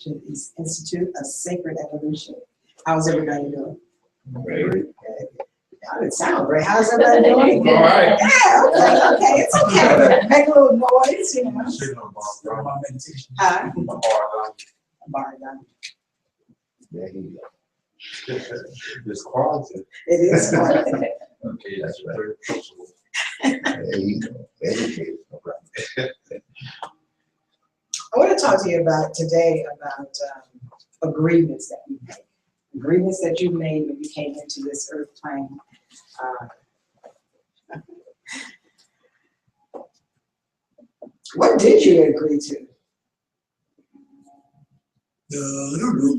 to the Institute of Sacred Evolution. How's everybody doing? Great. I didn't sound great. How's everybody doing? All right. Yeah, okay, it's okay. Make a little noise, you know. Huh? There you go. It's Kwanzaa. It is Kwanzaa. Okay, that's very personal. There you go. Educated. I want to talk to you about today about agreements that you made. Agreements that you made when you came into this earth plane. What did you agree to? I don't know.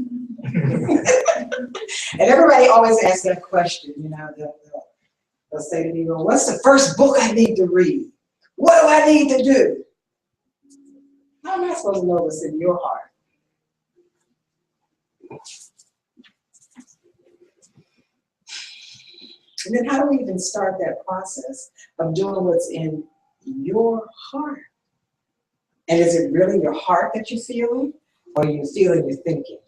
And everybody always asks that question, you know, they'll say to me, well, what's the first book I need to read? What do I need to do? How am I supposed to know what's in your heart? And then how do we even start that process of doing what's in your heart? And is it really your heart that you're feeling, or you're feeling your thinking?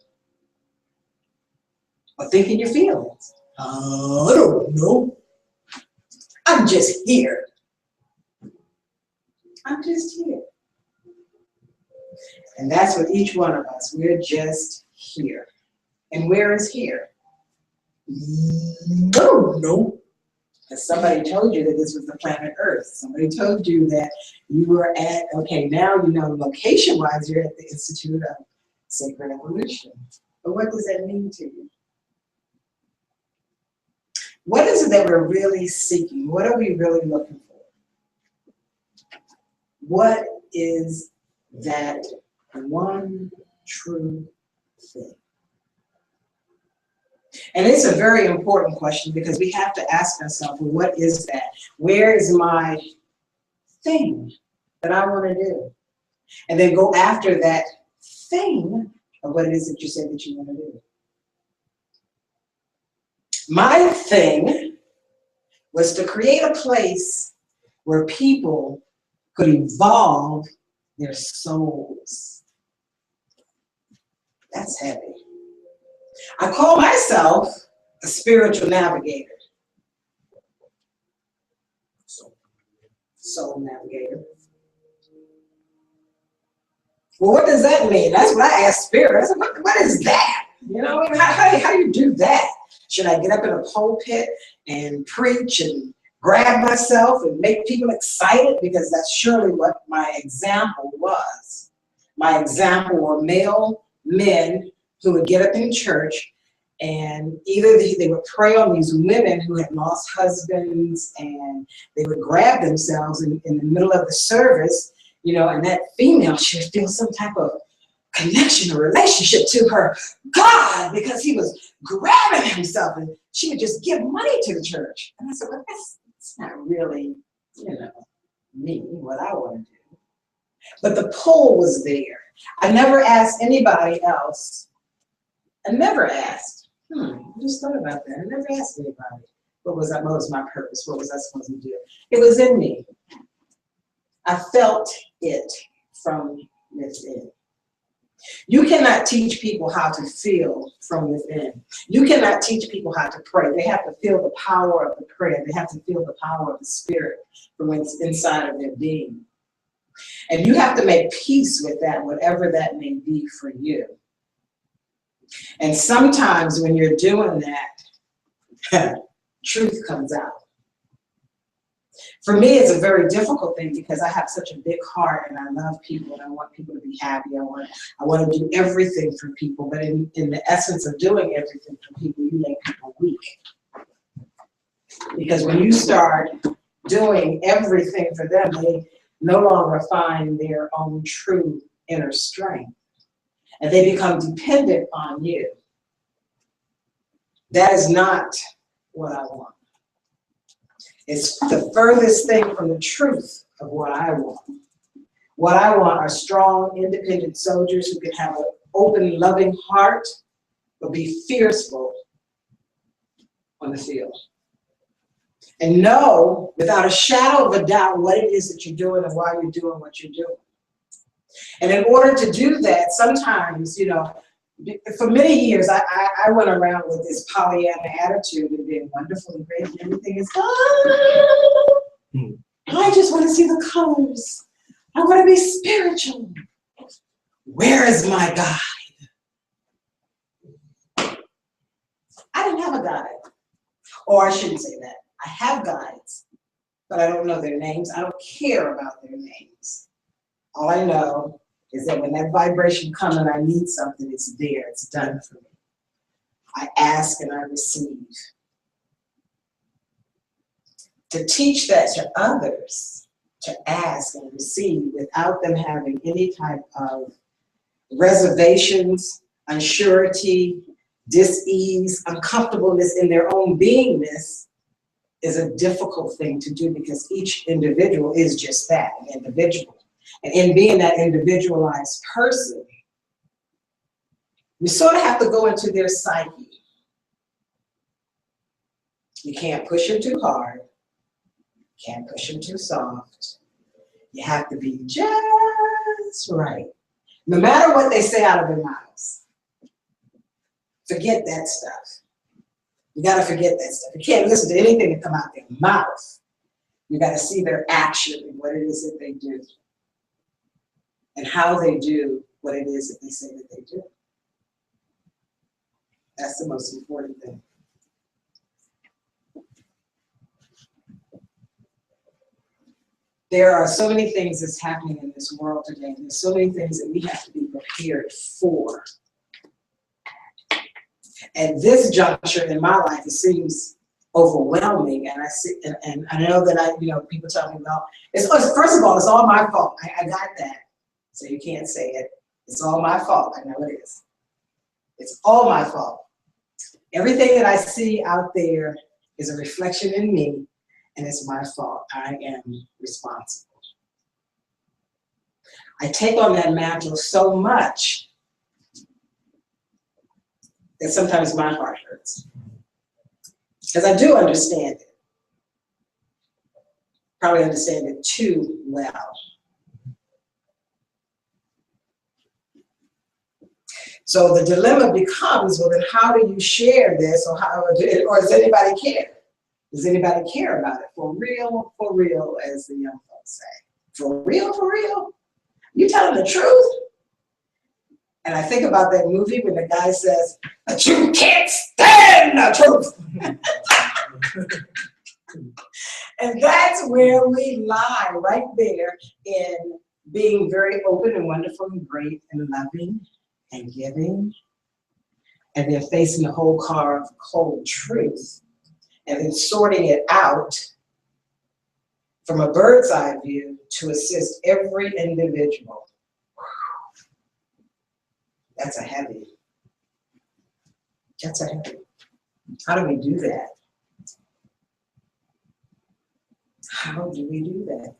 Or thinking your feelings? I don't know. I'm just here. I'm just here. And that's what each one of us, we're just here. And where is here? I don't know. Because somebody told you that this was the planet Earth. Somebody told you that you were at, okay, now you know location-wise you're at the Institute of Sacred Evolution. But what does that mean to you? What is it that we're really seeking? What are we really looking for? What is that one true thing? And it's a very important question because we have to ask ourselves, well, what is that? Where is my thing that I want to do? And then go after that thing of what it is that you said that you want to do. My thing was to create a place where people could evolve their souls. That's heavy. I call myself a spiritual navigator. Soul navigator. Well, what does that mean? That's what I asked Spirit. I said, what is that? You know, how do you do that? Should I get up in a pulpit and preach and grab myself and make people excited? Because that's surely what my example was. My example were male men who would get up in church and either they would pray on these women who had lost husbands, and they would grab themselves in the middle of the service, you know, and that female should feel some type of connection or relationship to her God because he was grabbing himself, and she would just give money to the church. And I said, well, that's not really, you know, me, what I want to do. But the pull was there. I never asked anybody else. I never asked. I just thought about that. I never asked anybody. What was my purpose? What was I supposed to do? It was in me. I felt it from within. You cannot teach people how to feel from within. You cannot teach people how to pray. They have to feel the power of the prayer. They have to feel the power of the Spirit from inside of their being. And you have to make peace with that, whatever that may be for you. And sometimes when you're doing that, truth comes out. For me, it's a very difficult thing because I have such a big heart and I love people and I want people to be happy. I want to do everything for people, but in the essence of doing everything for people, you make people weak. Because when you start doing everything for them, they no longer find their own true inner strength. And they become dependent on you. That is not what I want. It's the furthest thing from the truth of what I want. What I want are strong, independent soldiers who can have an open, loving heart, but be fearful on the field. And know without a shadow of a doubt what it is that you're doing and why you're doing what you're doing. And in order to do that, sometimes, you know, for many years, I went around with this Pollyanna attitude and being wonderful and great and everything is, I just want to see the colors. I want to be spiritual. Where is my guide? I didn't have a guide. Or I shouldn't say that. I have guides, but I don't know their names. I don't care about their names. All I know is that when that vibration comes and I need something, it's there, it's done for me. I ask and I receive. To teach that to others, to ask and receive without them having any type of reservations, unsurety, dis-ease, uncomfortableness in their own beingness is a difficult thing to do because each individual is just that, an individual. And in being that individualized person, you sort of have to go into their psyche. You can't push them too hard. Can't push them too soft. You have to be just right. No matter what they say out of their mouths. Forget that stuff. You gotta forget that stuff. You can't listen to anything that come out their mouth. You gotta see their action and what it is that they do. And how they do what it is that they say that they do. That's the most important thing. There are so many things that's happening in this world today. There's so many things that we have to be prepared for. At this juncture in my life, it seems overwhelming, and I see, and I know that people tell me, well, first of all, it's all my fault. I got that, so you can't say it. It's all my fault. I know it is. It's all my fault. Everything that I see out there is a reflection in me, and it's my fault. I am responsible. I take on that mantle so much that sometimes my heart hurts. Because I do understand it. Probably understand it too well. So the dilemma becomes, well, then how do you share this, or does anybody care? Does anybody care about it? For real, as the young folks say. For real? You telling the truth? And I think about that movie when the guy says, but you can't stand the truth. And that's where we lie, right there, in being very open and wonderful and great and loving and giving. And then facing the whole car of cold truth. And then sorting it out from a bird's eye view to assist every individual. That's a heavy. How do we do that? How do we do that?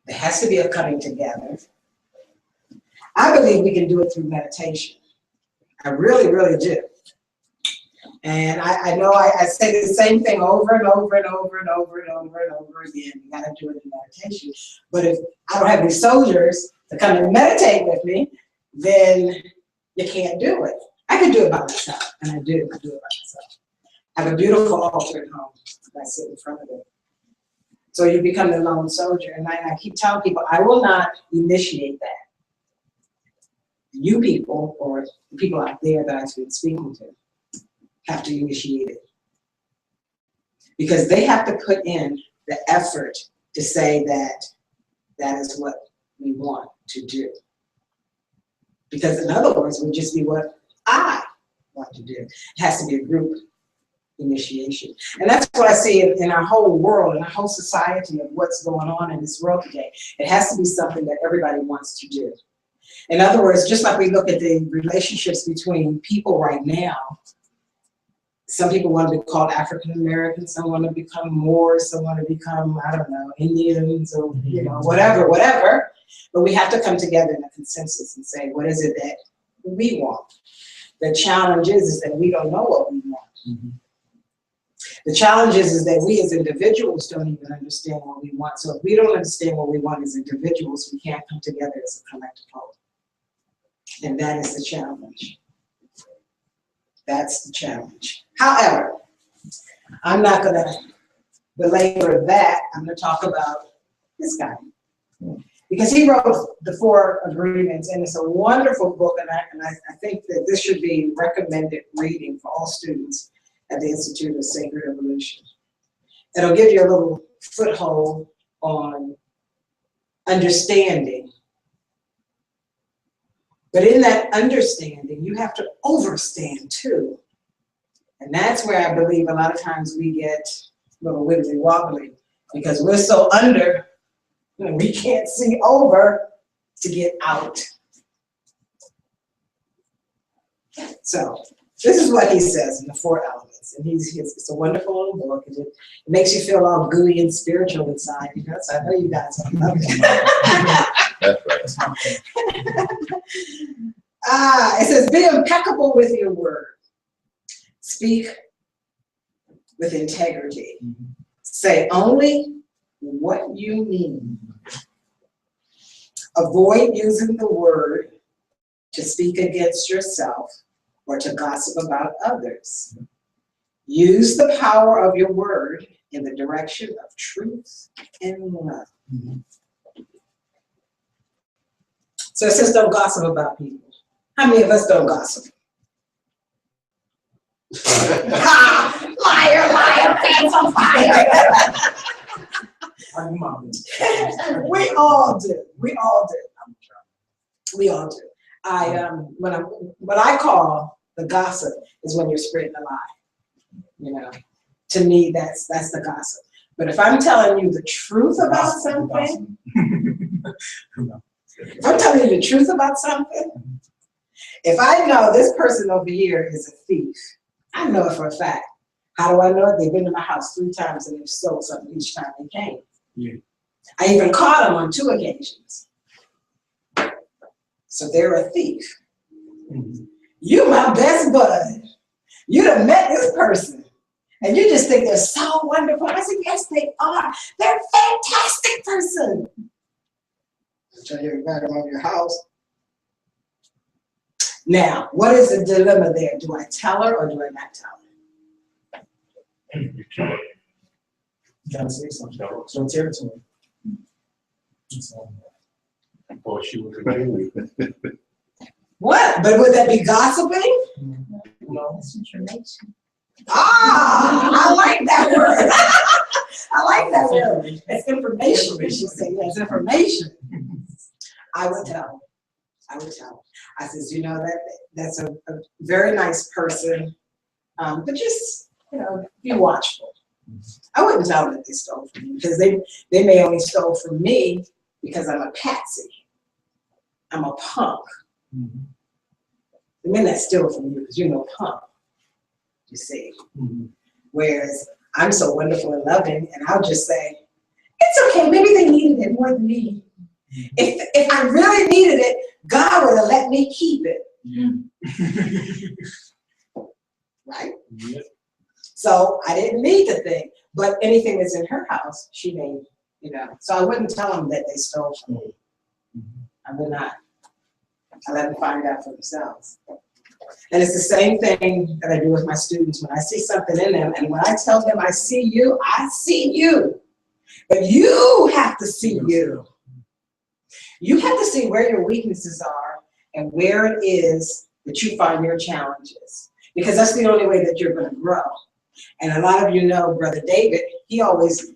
There has to be a coming together. I believe we can do it through meditation. I really do. And I know I say the same thing over and over and over and over and over and over again. You gotta do it in meditation. But if I don't have any soldiers to come and meditate with me, then you can't do it. I can do it by myself, and I do it by myself. I have a beautiful altar at home. I sit in front of it. So you become the lone soldier. And I keep telling people, I will not initiate that. You people, or the people out there that I've been speaking to, have to initiate it. Because they have to put in the effort to say that that is what we want to do. Because in other words, it would just be what I want to do. It has to be a group initiation. And that's what I see in our whole world, in our whole society of what's going on in this world today. It has to be something that everybody wants to do. In other words, just like we look at the relationships between people right now, some people want to be called African Americans, some want to become Moors, some want to become, I don't know, Indians, or whatever. But we have to come together in a consensus and say, what is it that we want? The challenge is that we don't know what we want. The challenge is that we as individuals don't even understand what we want. So if we don't understand what we want as individuals, we can't come together as a collective whole. And that is the challenge. That's the challenge. However, I'm not going to belabor that. I'm going to talk about this guy. Because he wrote the 4 Agreements, and it's a wonderful book, and I think that this should be recommended reading for all students at the Institute of Sacred Evolution. It'll give you a little foothold on understanding. But in that understanding, you have to overstand too. And that's where I believe a lot of times we get a little wibbly wobbly, because we're so under, we can't see over to get out. So this is what he says in the 4 Elements. And it's a wonderful little book. And it makes you feel all gooey and spiritual inside. So I know you guys love it. That's right. It says, be impeccable with your word. Speak with integrity. Say only what you mean. Avoid using the word to speak against yourself or to gossip about others. Use the power of your word in the direction of truth and love. So it says don't gossip about people. How many of us don't gossip? Liar, liar, pants on fire. We all do. We all do. We all do. What I call the gossip is when you're spreading a lie. To me, that's the gossip. But if I'm telling you the truth about something, if I'm telling you the truth about something, if I know this person over here is a thief, I know it for a fact. How do I know it? They've been to my house 3 times and they've stole something each time they came. Yeah. I even caught them on 2 occasions. So they're a thief. You my best bud. You done met this person. And you just think they're so wonderful. I said, yes, they are. They're a fantastic person. Until you invite them over your house. Now, what is the dilemma there? Do I tell her or do I not tell her? You gotta say something. It's no territory. Or she would agree. What? But would that be gossiping? No. That's information. I like that word. I like that word. It's information. She said, yes, information. I would tell. I says, that's a very nice person, but just, be watchful. I wouldn't tell them that they stole from me, because they may only stole from me because I'm a patsy. I'm a punk. They may not steal from you because you're no punk, you see. Whereas I'm so wonderful and loving, and I'll just say, it's okay, maybe they needed it more than me. If I really needed it, God would have let me keep it. Right? Yeah. So I didn't need the thing, but anything that's in her house, she made, So I wouldn't tell them that they stole from me. I would not. I let them find out for themselves. And it's the same thing that I do with my students. When I see something in them, and when I tell them I see you, but you have to see you. You have to see where your weaknesses are and where it is that you find your challenges. Because that's the only way that you're going to grow. And a lot of you know Brother David, he always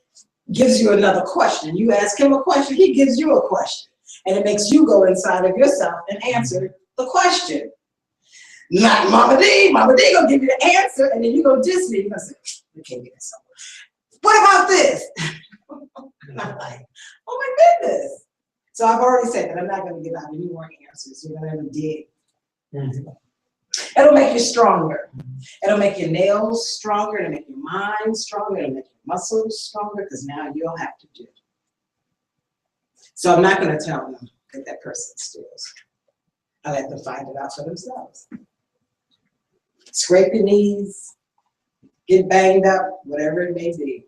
gives you another question. You ask him a question, he gives you a question. And it makes you go inside of yourself and answer the question. Not Mama D gonna give you the answer, and then you go diss me. You're gonna say, we can't get this over. What about this? And I'm like, oh my goodness. So I've already said that I'm not gonna give out any more answers. You're gonna dig. It'll make you stronger. It'll make your nails stronger. It'll make your mind stronger. It'll make your muscles stronger, because now you'll have to do. So I'm not going to tell them that that person steals. I let them find it out for themselves. Scrape your knees. get banged up, whatever it may be.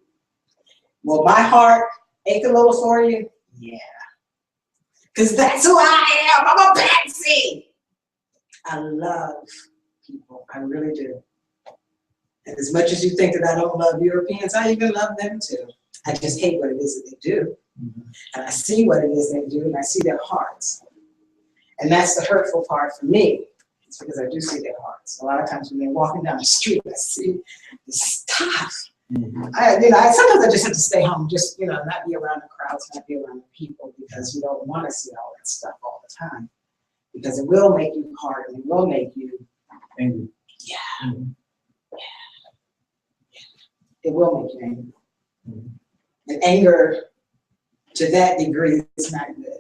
Will my heart ache a little for you? Yeah. Because that's who I am. I'm a patsy. I love people. I really do. And as much as you think that I don't love Europeans, I even love them too. I just hate what it is that they do. And I see what it is they do, and I see their hearts. And that's the hurtful part for me. It's because I do see their hearts. A lot of times when they're walking down the street, I see the stuff. Sometimes I just have to stay home, just, not be around the crowds, not be around the people, because you don't want to see all that stuff all the time. Because it will make you hard, and it will make you Angry. Yeah. It will make you angry. And anger to that degree is not good.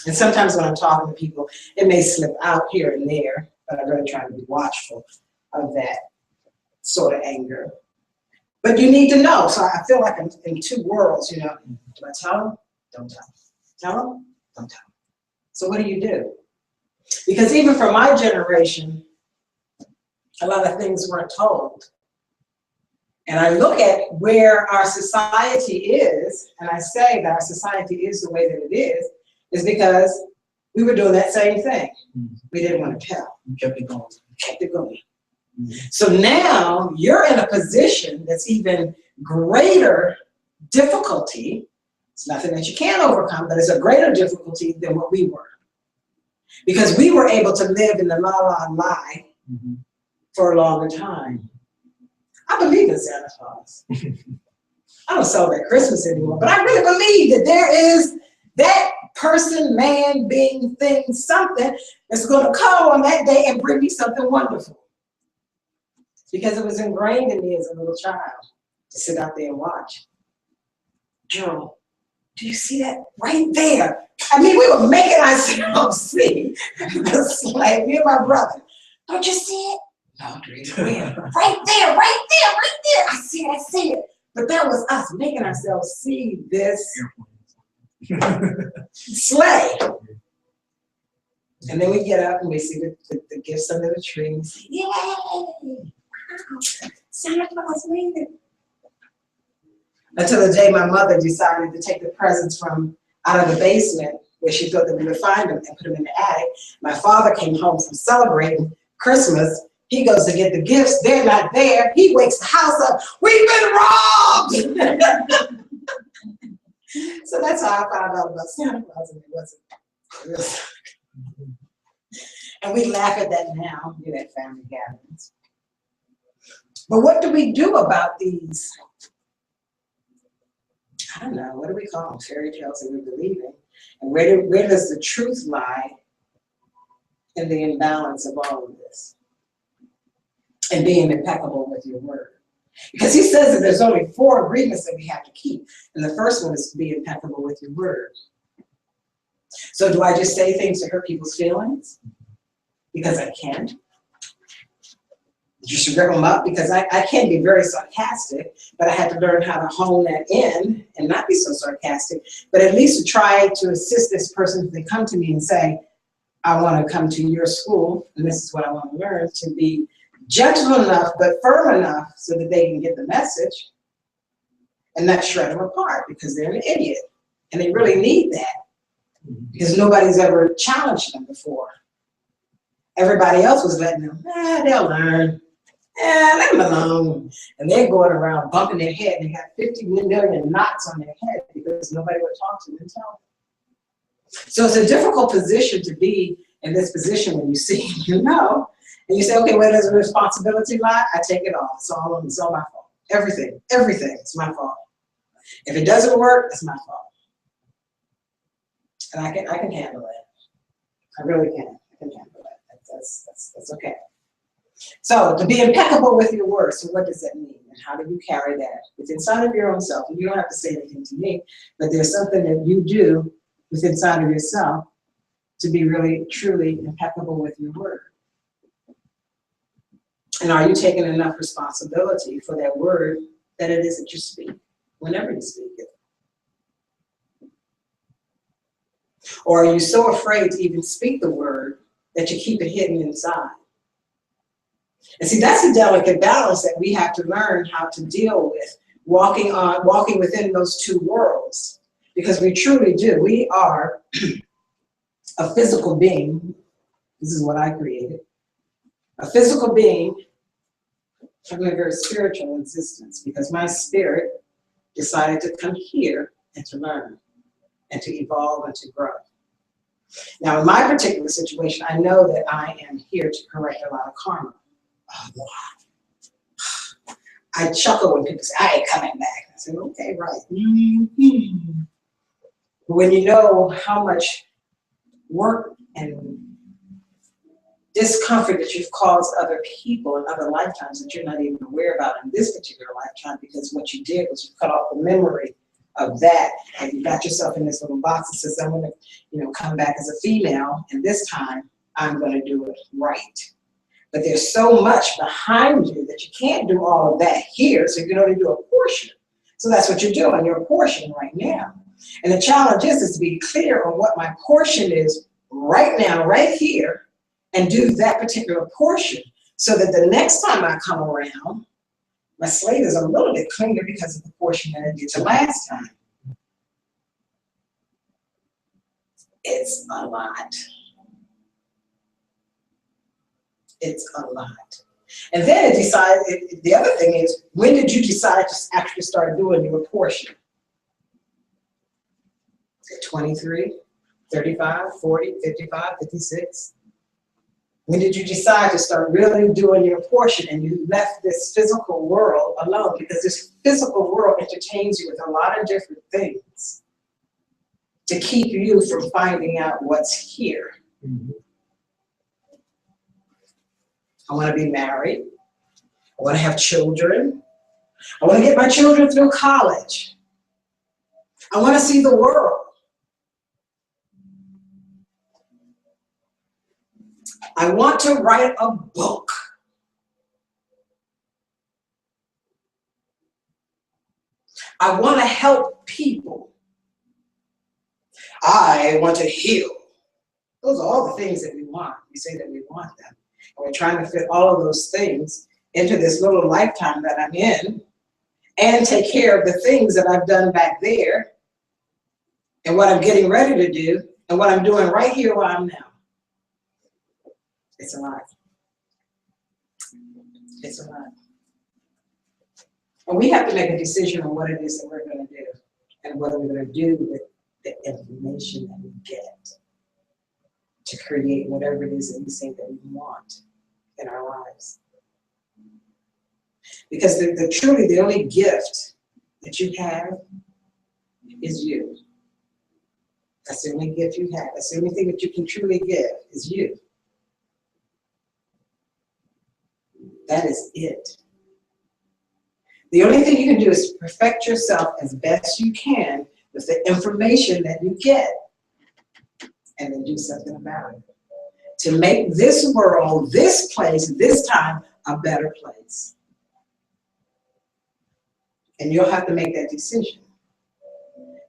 And sometimes when I'm talking to people, it may slip out here and there, but I'm really trying to be watchful of that sort of anger. But you need to know. So I feel like I'm in two worlds, Do I tell them? Don't tell them. Tell them? Don't tell them. So what do you do? Because even for my generation, a lot of things weren't told. And I look at where our society is, and I say that our society is the way that it is because we were doing that same thing. We didn't want to tell. You kept it going. Kept it going. So now you're in a position that's even greater difficulty. It's nothing that you can't overcome, but it's a greater difficulty than what we were. Because we were able to live in the la for a longer time. I believe in Santa Claus. I don't celebrate Christmas anymore, but I really believe that there is that person, man, being, thing, something that's going to come on that day and bring me something wonderful. Because it was ingrained in me as a little child to sit out there and watch. Joe, do you see that right there? I mean, we were making ourselves see the sleigh, me and my brother. Don't you see it? No, where? Right there, right there, right there. I see it. But that was us making ourselves see this sleigh. And then we get up and we see the gifts under the tree. And we say, yay! Wow, Santa Claus made it. Until the day my mother decided to take the presents from out of the basement where she thought that we would find them and put them in the attic. My father came home from celebrating Christmas. He goes to get the gifts. They're not there. He wakes the house up. We've been robbed! So that's how I found out about Santa Claus, and it wasn't. And we laugh at that now, at family gatherings. But what do we do about these, I don't know, what do we call them, fairy tales that we believe in? And where does the truth lie in the imbalance of all of this? And being impeccable with your word. Because he says that there's only 4 agreements that we have to keep. And the first one is to be impeccable with your word. So do I just say things to hurt people's feelings? Because I can. Just to rip them up, because I can be very sarcastic, but I had to learn how to hone that in and not be so sarcastic, but at least to try to assist this person if they come to me and say, I want to come to your school, and this is what I want to learn, to be gentle enough but firm enough so that they can get the message and not shred them apart because they're an idiot. And they really need that because nobody's ever challenged them before. Everybody else was letting them, they'll learn. Let them alone. And they're going around bumping their head. They got 50 million knots on their head because nobody would talk to them and tell them. So it's a difficult position to be in this position when you see, and you say, okay, where does the responsibility lie? I take it all. It's all my fault. Everything, it's my fault. If it doesn't work, it's my fault. And I can handle it. I really can. I can handle it. That's okay. So to be impeccable with your words, so what does that mean? And how do you carry that? It's inside of your own self. And you don't have to say anything to me, but there's something that you do within inside of yourself to be really, truly impeccable with your word. And are you taking enough responsibility for that word that it is that you speak, whenever you speak it? Or are you so afraid to even speak the word that you keep it hidden inside? And see, that's a delicate balance that we have to learn how to deal with, walking within those two worlds, because we truly do. We are a physical being. This is what I created. A physical being having a very spiritual existence, because my spirit decided to come here and to learn and to evolve and to grow. Now, in my particular situation, I know that I am here to correct a lot of karma. A lot. I chuckle when people say, I ain't coming back. I say, okay, right. Mm-hmm. When you know how much work and discomfort that you've caused other people in other lifetimes that you're not even aware about in this particular lifetime, because what you did was you cut off the memory of that, and you got yourself in this little box that says, I'm going to, come back as a female, and this time I'm going to do it right. But there's so much behind you that you can't do all of that here, so you can only do a portion. So that's what you're doing, your portion right now. And the challenge is to be clear on what my portion is right now, right here, and do that particular portion, so that the next time I come around, my slate is a little bit cleaner because of the portion that I did the last time. It's a lot. It's a lot. And then it decides, the other thing is, when did you decide to actually start doing your portion? 23, 35, 40, 55, 56? When did you decide to start really doing your portion and you left this physical world alone? Because this physical world entertains you with a lot of different things to keep you from finding out what's here. Mm-hmm. I want to be married. I want to have children. I want to get my children through college. I want to see the world. I want to write a book. I want to help people. I want to heal. Those are all the things that we want. We say that we want them. And we're trying to fit all of those things into this little lifetime that I'm in, and take care of the things that I've done back there, and what I'm getting ready to do, and what I'm doing right here where I'm now. It's a lot. It's a lot. And we have to make a decision on what it is that we're going to do, and what we're going to do with the information that we get to create whatever it is that we say that we want in our lives. Because truly the only gift that you have is you. That's the only gift you have. That's the only thing that you can truly give is you. That is it. The only thing you can do is perfect yourself as best you can with the information that you get, and then do something about it to make this world, this place, this time a better place. And you'll have to make that decision,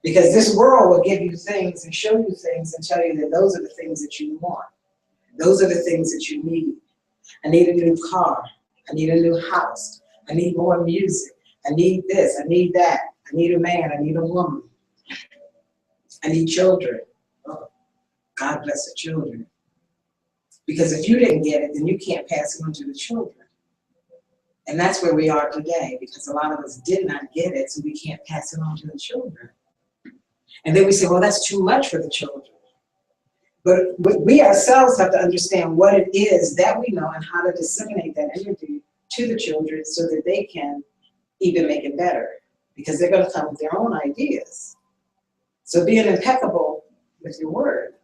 because this world will give you things and show you things and tell you that those are the things that you want. Those are the things that you need. I need a new car. I need a new house. I need more music. I need this. I need that. I need a man. I need a woman. I need children. Oh, God bless the children. Because if you didn't get it, then you can't pass it on to the children. And that's where we are today, because a lot of us did not get it, so we can't pass it on to the children. And then we say, well, that's too much for the children. But we ourselves have to understand what it is that we know and how to disseminate that energy to the children so that they can even make it better, because they're going to come with their own ideas. So being impeccable with your word.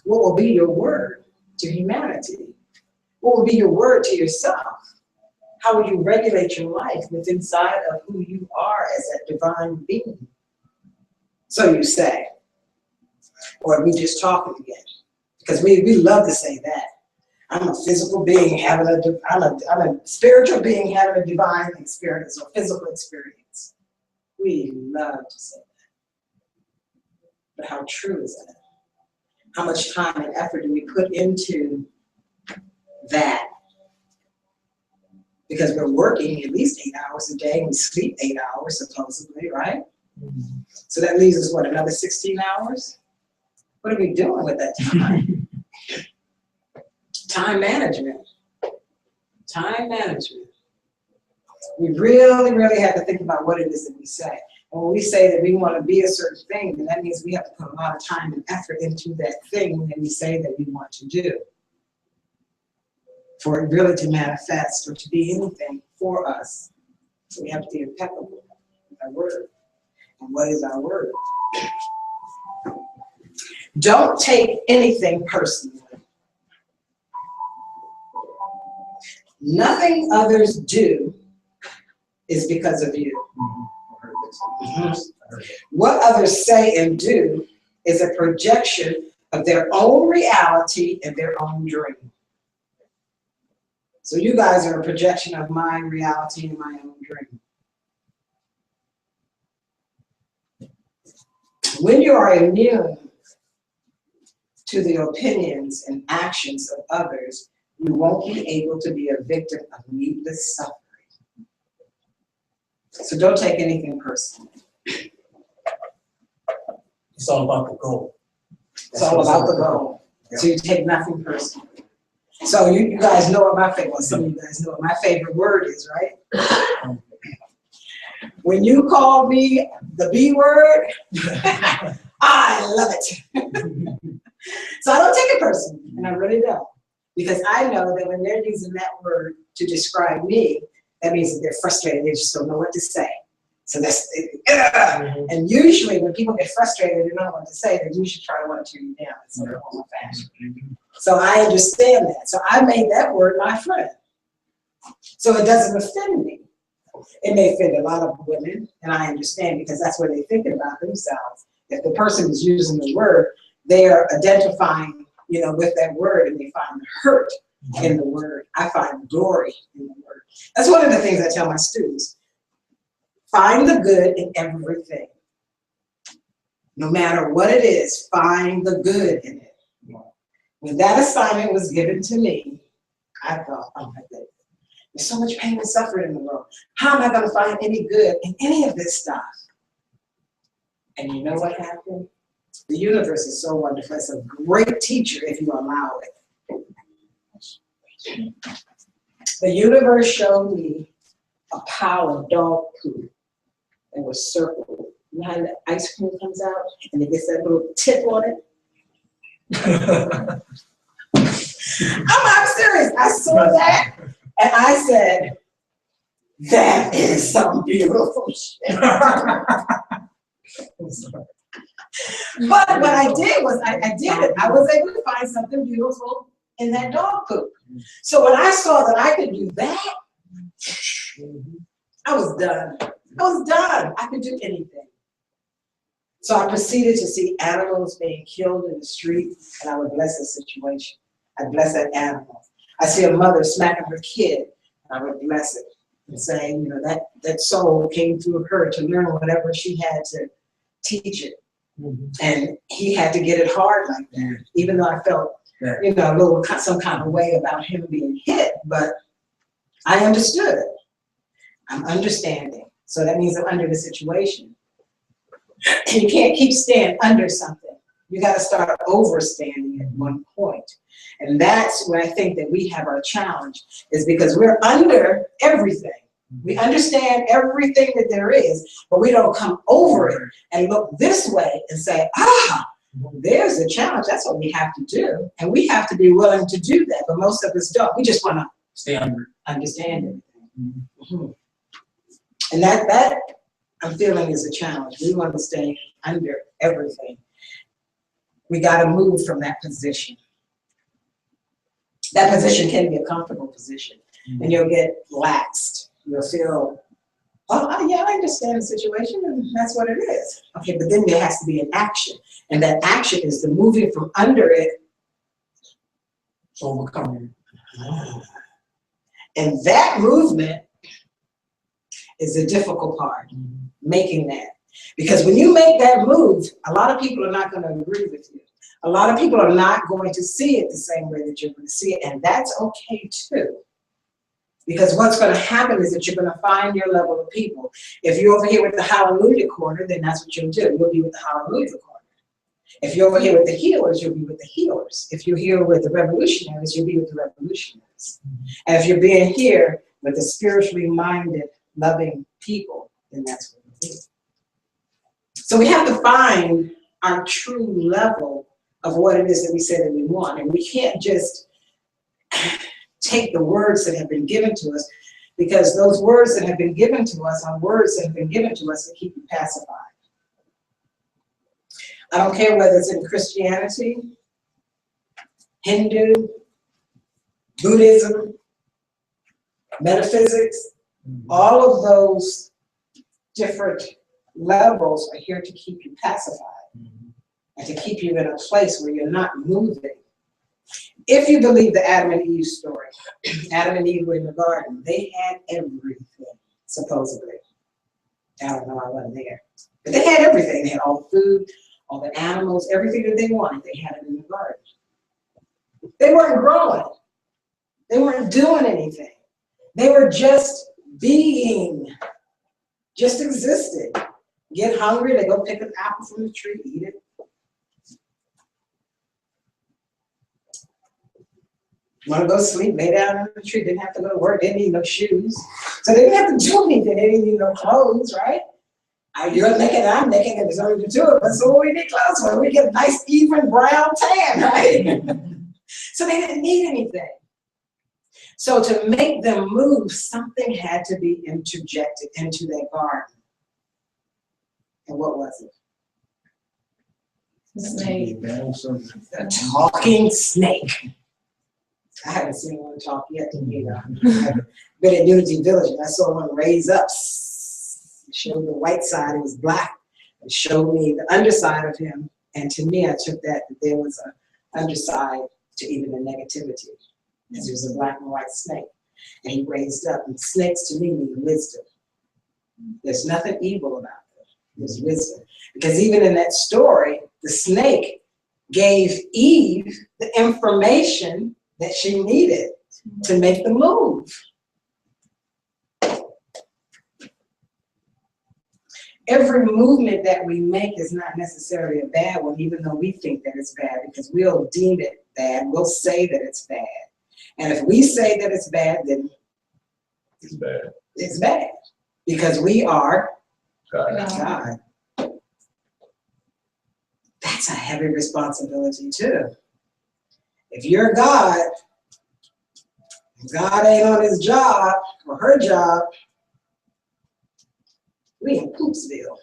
What will be your word to humanity? What will be your word to yourself? How will you regulate your life within inside of who you are as a divine being? So you say. Or are we just talking again? Because we love to say that. I'm a physical being I'm a spiritual being having a divine experience or physical experience. We love to say that. But how true is that? How much time and effort do we put into that? because we're working at least 8 hours a day, and we sleep 8 hours supposedly, right? So that leaves us, what, another 16 hours? What are we doing with that time? Time management. Time management. We really, really have to think about what it is that we say. And when we say that we want to be a certain thing, then that means we have to put a lot of time and effort into that thing that we say that we want to do. For it really to manifest or to be anything for us. So we have to be impeccable with our word. And what is our word? Don't take anything personally. Nothing others do is because of you. What others say and do is a projection of their own reality and their own dream. So you guys are a projection of my reality and my own dream. When you are immune to the opinions and actions of others, you won't be able to be a victim of needless suffering. So don't take anything personally. It's all about the goal. It's all about the goal. So you take nothing personally. So you guys know what my favorite, well, some of you guys know what my favorite word is, right? When you call me the B word, I love it. So I don't take it personally, and I really don't. Because I know that when they're using that word to describe me, that means that they're frustrated, they just don't know what to say. So that's, and usually when people get frustrated, they don't know what to say, they usually try to want to turn you down in some form or fashion. So I understand that. So I made that word my friend. So it doesn't offend me. It may offend a lot of women, and I understand because that's what they're thinking about themselves. If the person is using the word, they are identifying, you know, with that word, and they find the hurt in the word. I find glory in the word. That's one of the things I tell my students. Find the good in everything. No matter what it is, find the good in it. When that assignment was given to me, I thought, oh my goodness, there's so much pain and suffering in the world. How am I going to find any good in any of this stuff? And you know what happened? The universe is so wonderful. It's a great teacher if you allow it. The universe showed me a pile of dog poop that was circled. You know how the ice cream comes out and it gets that little tip on it? I'm serious. I saw that and I said, that is some beautiful shit. But what I did was, I did it. I was able to find something beautiful in that dog poop. So when I saw that I could do that, I was done. I was done. I could do anything. So I proceeded to see animals being killed in the street, and I would bless the situation. I'd bless that animal. I see a mother smacking her kid, and I would bless it and say, you know, that soul came through her to learn whatever she had to teach it. And he had to get it hard like that, even though I felt, you know, a little some kind of way about him being hit, but I understood. I'm understanding. So that means I'm under the situation. You can't keep staying under something. You got to start overstanding at one point. And that's where I think that we have our challenge, is because we're under everything. We understand everything that there is, but we don't come over it and look this way and say, there's a challenge. That's what we have to do. And we have to be willing to do that, but most of us don't. We just want to stay under. Understand everything. Mm-hmm. And that I'm feeling is a challenge. We want to stay under everything. We got to move from that position. That position can be a comfortable position, and you'll get laxed. You'll feel, oh, yeah, I understand the situation, and that's what it is. Okay, but then there has to be an action, and that action is the moving from under it to overcoming. And that movement is the difficult part, making that. Because when you make that move, a lot of people are not going to agree with you. A lot of people are not going to see it the same way that you're going to see it, and that's okay too. Because what's going to happen is that you're going to find your level of people. If you're over here with the hallelujah corner, then that's what you'll do. You'll be with the hallelujah corner. If you're over here with the healers, you'll be with the healers. If you're here with the revolutionaries, you'll be with the revolutionaries. And if you're being here with the spiritually minded, loving people, then that's what you'll be. So we have to find our true level of what it is that we say that we want. And we can't just take the words that have been given to us, because those words that have been given to us are words that have been given to us to keep you pacified. I don't care whether it's in Christianity, Hindu, Buddhism, metaphysics, all of those different levels are here to keep you pacified and to keep you in a place where you're not moving. If you believe the Adam and Eve story, Adam and Eve were in the garden. They had everything, supposedly. I don't know, I wasn't there. But they had everything. They had all the food, all the animals, everything that they wanted. They had it in the garden. They weren't growing. They weren't doing anything. They were just being, just existed. Get hungry, they go pick an apple from the tree, eat it. Want to go sleep, lay down on the tree, didn't have to go to work, didn't need no shoes. So they didn't have to do anything, they didn't need no clothes, right? You're naked, I'm naked, and there's only the two of us, so what we need clothes for? We get a nice even brown tan, right? So they didn't need anything. So to make them move, something had to be interjected into their garden. And what was it? Snake. A talking snake. I haven't seen one talk yet, you know. I've been at Unity Village and I saw one raise up. It showed the white side, it was black. It showed me the underside of him. And to me, I took that there was an underside to even the negativity. Because there was a black and white snake. And he raised up. And snakes to me mean wisdom. There's nothing evil about it. There's wisdom. Because even in that story, the snake gave Eve the information that she needed to make the move. Every movement that we make is not necessarily a bad one, even though we think that it's bad, because we'll deem it bad. We'll say that it's bad. And if we say that it's bad, then It's bad. it's bad. Because we are God. God. That's a heavy responsibility too. If you're God, and God ain't on his job or her job, we in Poopsville.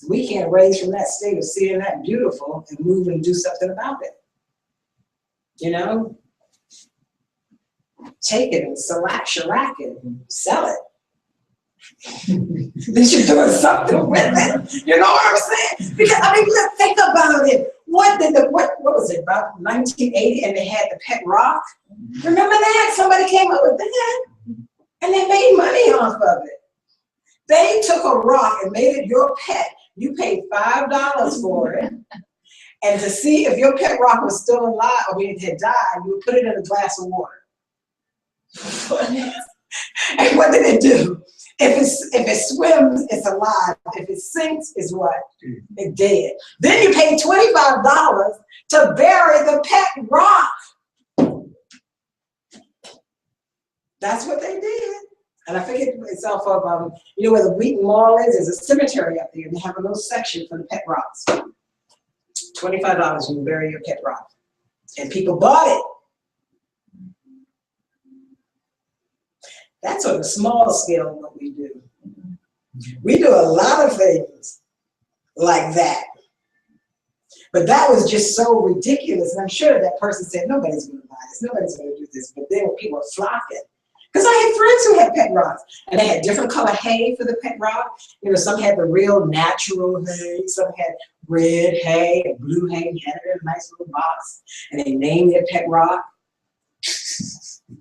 We can't raise from that state of seeing that beautiful and move and do something about it. You know? Take it and shellac it and sell it. Then you're doing something with it. You know what I'm saying? Because I mean, look, think about it. What was it, about 1980, and they had the pet rock? Remember that? Somebody came up with that. And they made money off of it. They took a rock and made it your pet. You paid $5 for it. And to see if your pet rock was still alive or it had died, you would put it in a glass of water. And what did it do? If it swims, it's alive. If it sinks, it's what? It's dead. Then you pay $25 to bury the pet rock. That's what they did. And I forget it's off of, you know where the Wheaton Mall is? There's a cemetery up there, and they have a little section for the pet rocks. $25 you bury your pet rock. And people bought it. That's on a small scale what we do. We do a lot of things like that. But that was just so ridiculous. And I'm sure that person said, nobody's going to buy this, nobody's going to do this. But then people are flocking. Because I had friends who had pet rocks, and they had different color hay for the pet rock. You know, some had the real natural hay, some had red hay and blue hay, and had it in a nice little box, and they named their pet rock.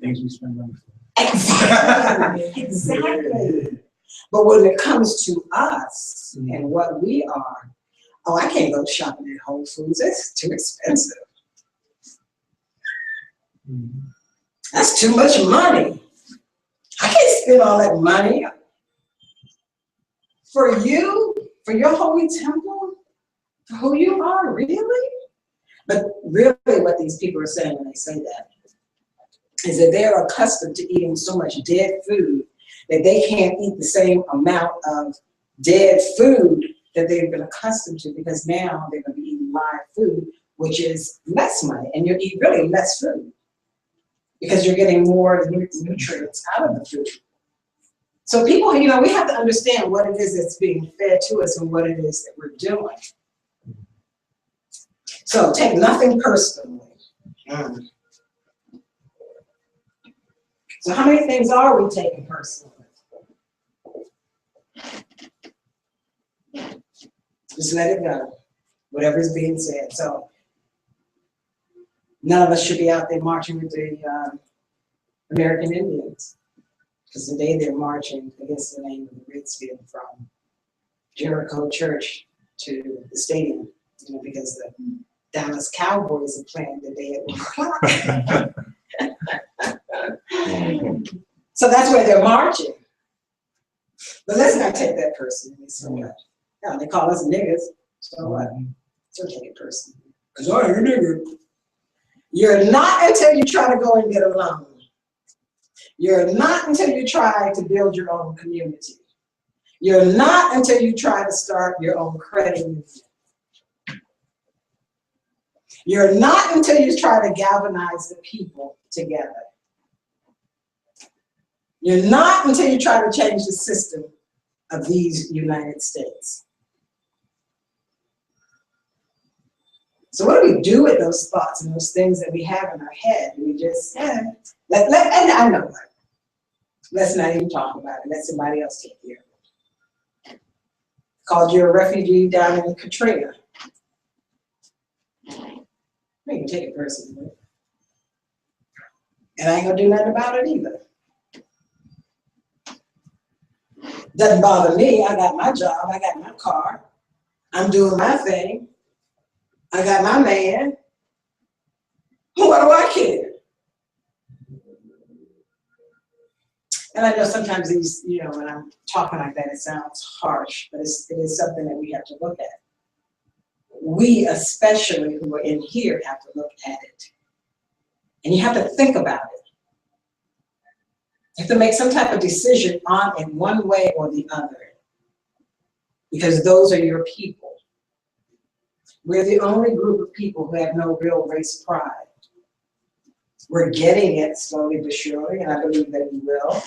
Things we spend on. Exactly, exactly. But when it comes to us and what we are, oh, I can't go shopping at Whole Foods. It's too expensive. That's too much money. I can't spend all that money. For you, for your holy temple, for who you are, really? But really what these people are saying when they say that is that they are accustomed to eating so much dead food that they can't eat the same amount of dead food that they've been accustomed to, because now they're going to be eating live food, which is less money, and you eat really less food because you're getting more nutrients out of the food. So people, you know, we have to understand what it is that's being fed to us and what it is that we're doing. So take nothing personally. So how many things are we taking personally? Just let it go, whatever's being said. So none of us should be out there marching with the American Indians, because today they're marching against the name of the Redfield from Jericho Church to the stadium, you know, because the Dallas Cowboys are playing the day at 1 o'clock. So that's where they're marching. But let's not take that personally. So what? Yeah, they call us niggas. So what? So take it personally. Because oh, you're a nigger. You're not until you try to go and get a loan. You're not until you try to build your own community. You're not until you try to start your own credit union. You're not until you try to galvanize the people together. You're not until you try to change the system of these United States. So what do we do with those thoughts and those things that we have in our head? We just, and I know what. Let's not even talk about it. Let somebody else take care of it. Called you a refugee down in Katrina. You can take it personally. And I ain't gonna do nothing about it either. Doesn't bother me. I got my job, I got my car, I'm doing my thing, I got my man. What do I care? And I know sometimes these, you know, when I'm talking like that, it sounds harsh, but it is something that we have to look at. We, especially who are in here, have to look at it. And you have to think about it. You have to make some type of decision on it one way or the other. Because those are your people. We're the only group of people who have no real race pride. We're getting it slowly but surely, and I believe that we will,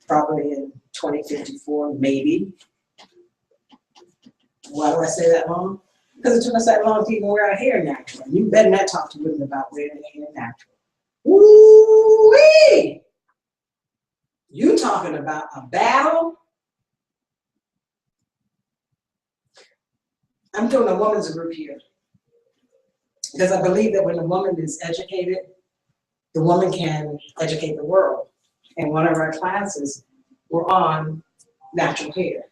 probably in 2054, maybe. Why do I say that long? Because it took us that long to even wear our hair natural. You better not talk to women about wearing their hair natural. Woo-wee! You talking about a battle? I'm doing a women's group here. Because I believe that when a woman is educated, the woman can educate the world. And one of our classes were on natural hair.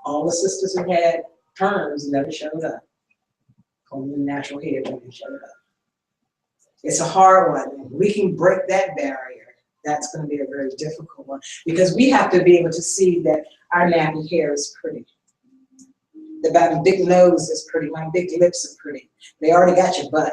All the sisters who had perms never showed up. Only natural hair never showed up. It's a hard one. If we can break that barrier, that's going to be a very difficult one, because we have to be able to see that our nappy hair is pretty. The big nose is pretty. My big lips are pretty. They already got your butt.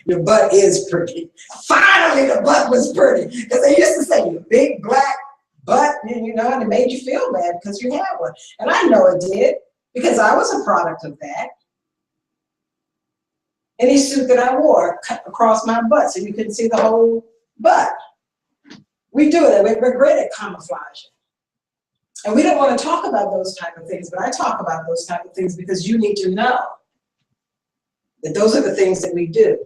Your butt is pretty. Finally, the butt was pretty. Because they used to say, your big black butt, you know, and it made you feel bad because you had one. And I know it did, because I was a product of that. Any suit that I wore cut across my butt so you couldn't see the whole butt. We do it. We're great at camouflaging. And we don't want to talk about those type of things, but I talk about those type of things because you need to know that those are the things that we do.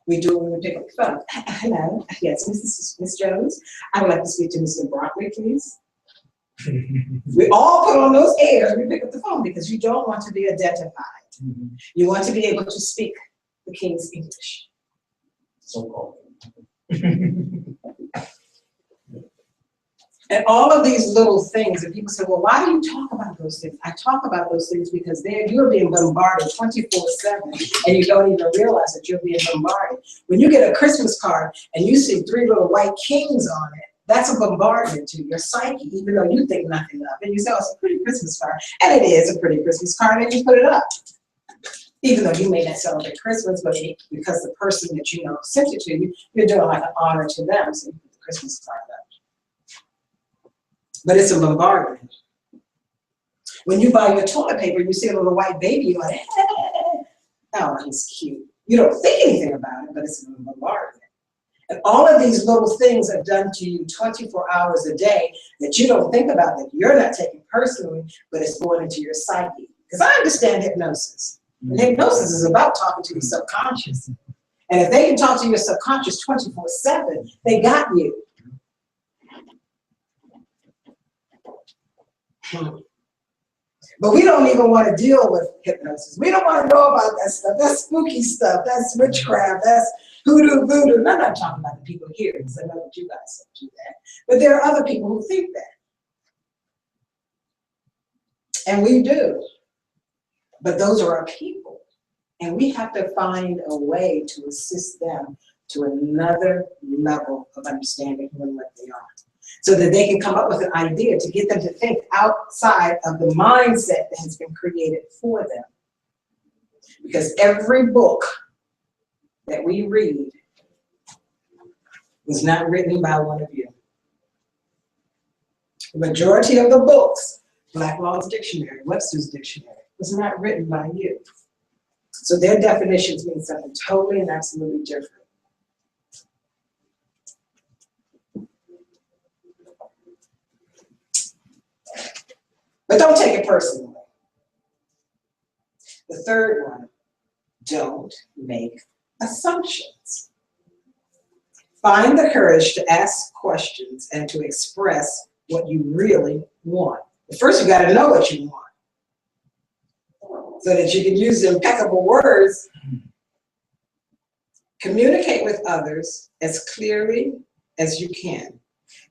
We do it when we pick up the phone. Hello, yes, Miss Jones. I would like to speak to Mr. Broccoli, please. We all put on those airs when we pick up the phone because you don't want to be identified. You want to be able to speak the King's English. So-called. And all of these little things, and people say, well, why do you talk about those things? I talk about those things because you're being bombarded 24/7, and you don't even realize that you're being bombarded. When you get a Christmas card and you see 3 little white kings on it, that's a bombardment to your psyche, even though you think nothing of it. You say, oh, it's a pretty Christmas card. And it is a pretty Christmas card, and you put it up. Even though you may not celebrate Christmas, but because the person that you know sent it to you, you're doing like an honor to them, so you put the Christmas card up. But it's a bombardment. When you buy your toilet paper, you see a little white baby, you're like, hey, oh, he's cute. You don't think anything about it, but it's a bombardment. And all of these little things are done to you 24 hours a day that you don't think about, that you're not taking personally, but it's going into your psyche. Because I understand hypnosis. And hypnosis is about talking to your subconscious. And if they can talk to your subconscious 24/7, they got you. But we don't even want to deal with hypnosis. We don't want to know about that stuff. That's spooky stuff. That's witchcraft. That's hoodoo, voodoo. I'm not talking about the people here, because I know that you guys do that. But there are other people who think that. And we do. But those are our people. And we have to find a way to assist them to another level of understanding who and what they are, so that they can come up with an idea to get them to think outside of the mindset that has been created for them. Because every book that we read was not written by one of you. The majority of the books, Black Law's Dictionary, Webster's Dictionary, was not written by you. So their definitions mean something totally and absolutely different. But don't take it personally. The third one, don't make assumptions. Find the courage to ask questions and to express what you really want. But first, you got to know what you want, so that you can use impeccable words. Communicate with others as clearly as you can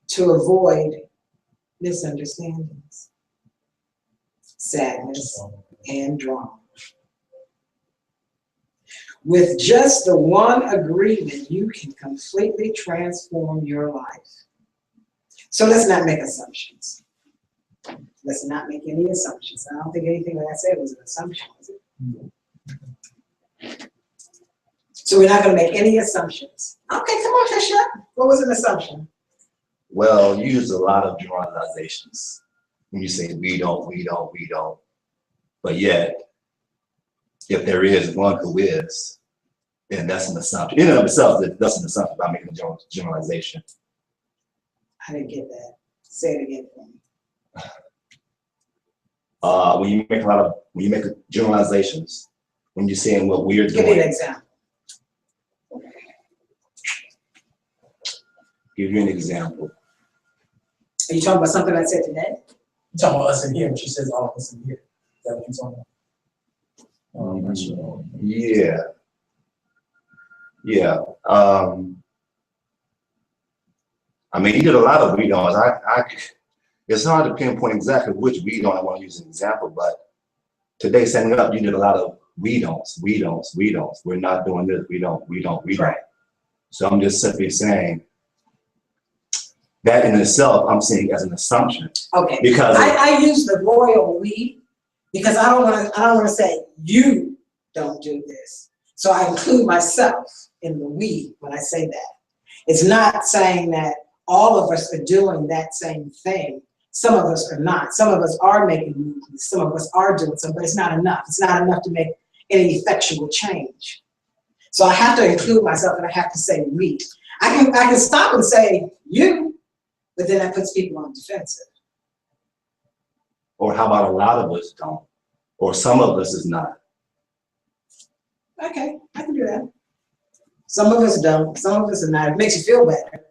to avoid misunderstandings, sadness, and drama. With just the one agreement, you can completely transform your life. So let's not make assumptions. Let's not make any assumptions. I don't think anything that I said was an assumption, was it? So we're not going to make any assumptions. Okay, come on, Fisher. What was an assumption? Well, you use a lot of generalizations when you say we don't. But yet, if there is one who is, then that's an assumption. In and of itself, that's an assumption about making a generalization. I didn't get that. Say it again for me. When you make generalizations, when you're saying what we're doing. Give me an example. Give you an example. Are you talking about something I said today? You're talking about us in here, when she says all of us in here. Is that what you're talking about? I'm not sure. Yeah. Yeah. I mean, you did a lot of we don'ts. It's hard to pinpoint exactly which we don't. I want to use an example, but today setting up, you did a lot of we don'ts. We're not doing this. We don't. Right. So I'm just simply saying that in itself, I'm seeing as an assumption. Okay. Because I use the royal we because I don't want to say you don't do this. So I include myself in the we when I say that. It's not saying that all of us are doing that same thing. Some of us are not. Some of us are making movements. Some of us are doing some, but it's not enough. It's not enough to make any effectual change. So I have to include myself, and I have to say we. I can stop and say you, but then that puts people on defensive. Or how about a lot of us don't, or some of us is not. Okay, I can do that. Some of us don't. Some of us are not. It makes you feel better.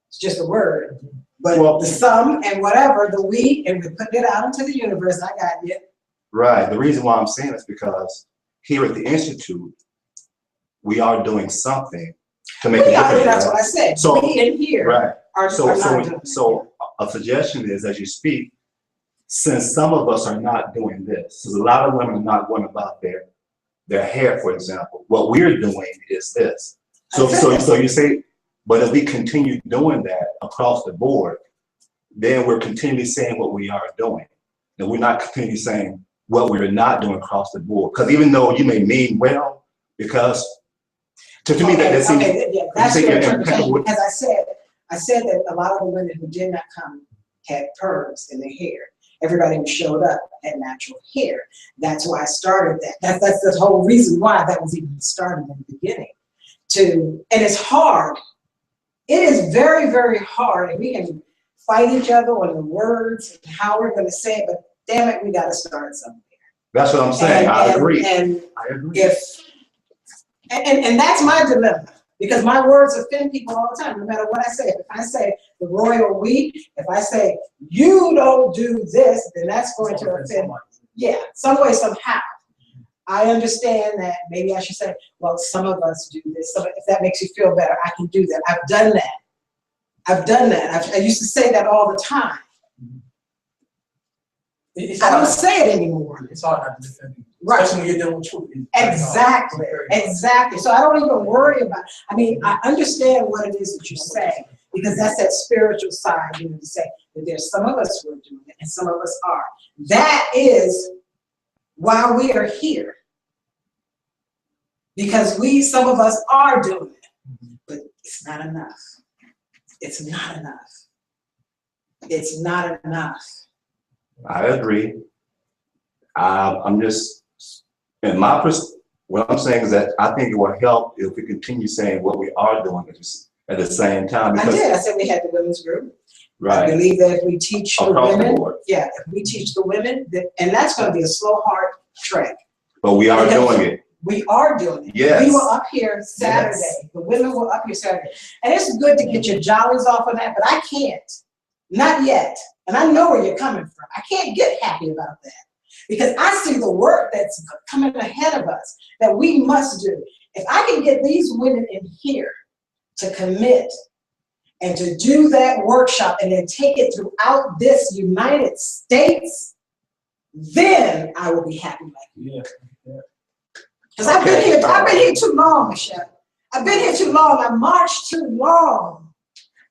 It's just a word. But Well, the some and whatever, the we, and we're putting it out into the universe. I got you. Right. The reason why I'm saying is because here at the Institute, we are doing something to make a difference. That's what I said. So, we in here right. are not doing it. So a suggestion is, as you speak, since some of us are not doing this, since a lot of women are not going about their hair, for example, what we're doing is this. So you say, but if we continue doing that across the board, then we're continually saying what we are doing. And we're not continually saying what we're not doing across the board. Because even though you may mean well, because to me that seems, yeah, that's your interpretation. Because I said that a lot of the women who did not come had perms in their hair. Everybody who showed up had natural hair. That's why I started that. That's the whole reason why that was even started in the beginning. And it's hard. It is very, very hard. And we can fight each other on the words and how we're going to say it, but damn it, we got to start somewhere. That's what I'm saying. I agree. And I agree. And that's my dilemma, because my words offend people all the time, no matter what I say. If I say the royal we, if I say you don't do this, then that's going to offend. Yeah, some way, somehow. I understand that maybe I should say, well, some of us do this. So if that makes you feel better, I can do that. I've done that. I used to say that all the time. I don't say it anymore. It's hard not to defend you. Right. Especially when you're dealing with truth. Exactly. Exactly. So I don't even worry about, I mean, I understand what it is that you say, because that's that spiritual side, you know, to say that there's some of us who are doing it and some of us are. That is why we are here. Because some of us are doing it, but it's not enough. It's not enough. It's not enough. I agree. I'm just, what I'm saying is that I think it will help if we continue saying what we are doing at the same time. I did. I said we had the women's group. Right. I believe that if we teach the Across women, the board. yeah, if we teach the women, and that's going to be a slow, hard trek. But we are doing it. We are doing it. Yes. We were up here Saturday. Yes. The women were up here Saturday. And it's good to get your jollies off of that, but I can't. Not yet. And I know where you're coming from. I can't get happy about that, because I see the work that's coming ahead of us that we must do. If I can get these women in here to commit and to do that workshop and then take it throughout this United States, then I will be happy like you. Yeah. Because I've been here too long, Michelle. I've been here too long. I marched too long.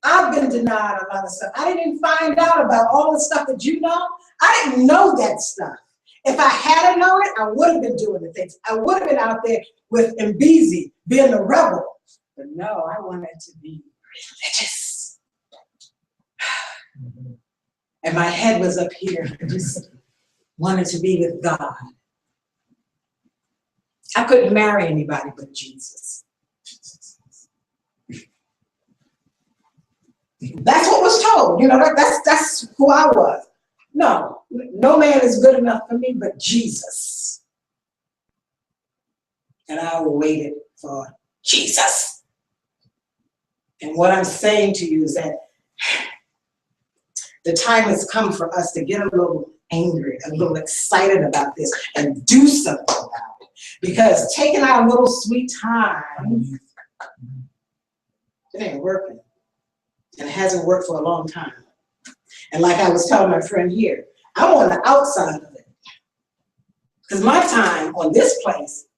I've been denied a lot of stuff. I didn't even find out about all the stuff that you know. I didn't know that stuff. If I had known it, I would have been doing the things. I would have been out there with Mbizi, being a rebel. But no, I wanted to be religious. And my head was up here. I just wanted to be with God. I couldn't marry anybody but Jesus. That's what was told. You know, that's who I was. No man is good enough for me but Jesus. And I waited for Jesus. And what I'm saying to you is that the time has come for us to get a little angry, a little excited about this, and do something about it. Because taking our little sweet time, it ain't working. And it hasn't worked for a long time. And like I was telling my friend here, I'm on the outside of it. Because my time on this place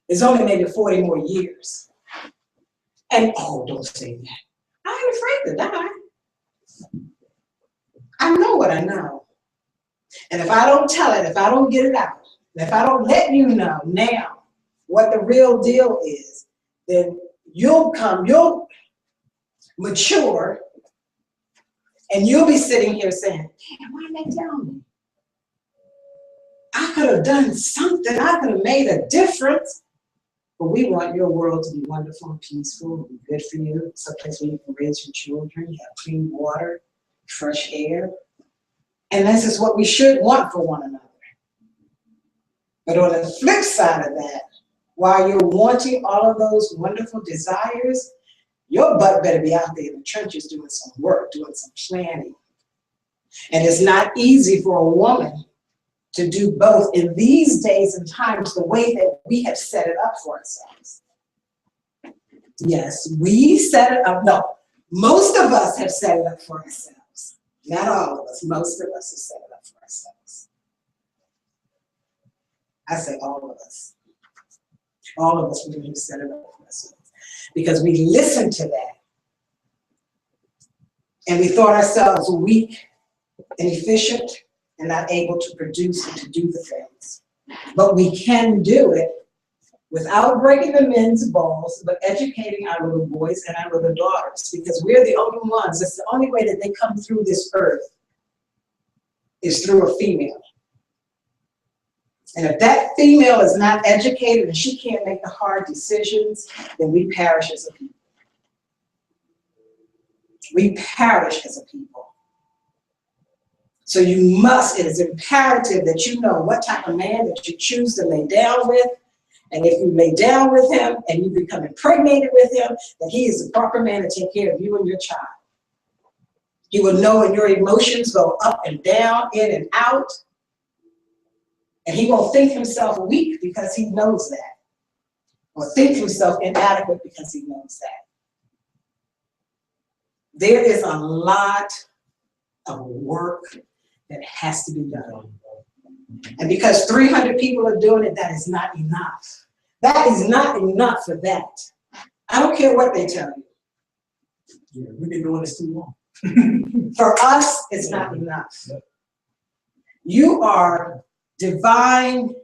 is only maybe 40 more years. And oh, don't say that. I ain't afraid to die. I know what I know. And if I don't tell it, if I don't get it out, and if I don't let you know now what the real deal is, then you'll mature, and you'll be sitting here saying, damn, why didn't they tell me? I could have done something. I could have made a difference. But we want your world to be wonderful and peaceful and good for you, someplace where you can raise your children, you have clean water, fresh air. And this is what we should want for one another. But on the flip side of that, while you're wanting all of those wonderful desires, your butt better be out there in the trenches doing some work, doing some planning. And it's not easy for a woman to do both in these days and times the way that we have set it up for ourselves. Yes, we set it up. No, most of us have set it up for ourselves. Not all of us, most of us are set it up for ourselves. I say all of us. All of us really set it up for ourselves. Because we listened to that. And we thought ourselves weak and efficient and not able to produce and to do the things. But we can do it without breaking the men's balls, but educating our little boys and our little daughters, because we're the only ones. It's the only way that they come through this earth is through a female. And if that female is not educated and she can't make the hard decisions, then we perish as a people. We perish as a people. So you must, it is imperative that you know what type of man that you choose to lay down with. And if you lay down with him and you become impregnated with him, that he is the proper man to take care of you and your child. He will know when your emotions go up and down, in and out. And he won't think himself weak because he knows that. Or think himself inadequate because he knows that. There is a lot of work that has to be done. And because 300 people are doing it, that is not enough. That is not enough for that. I don't care what they tell you. Yeah, we've been doing this too long. For us, it's not enough. You are divine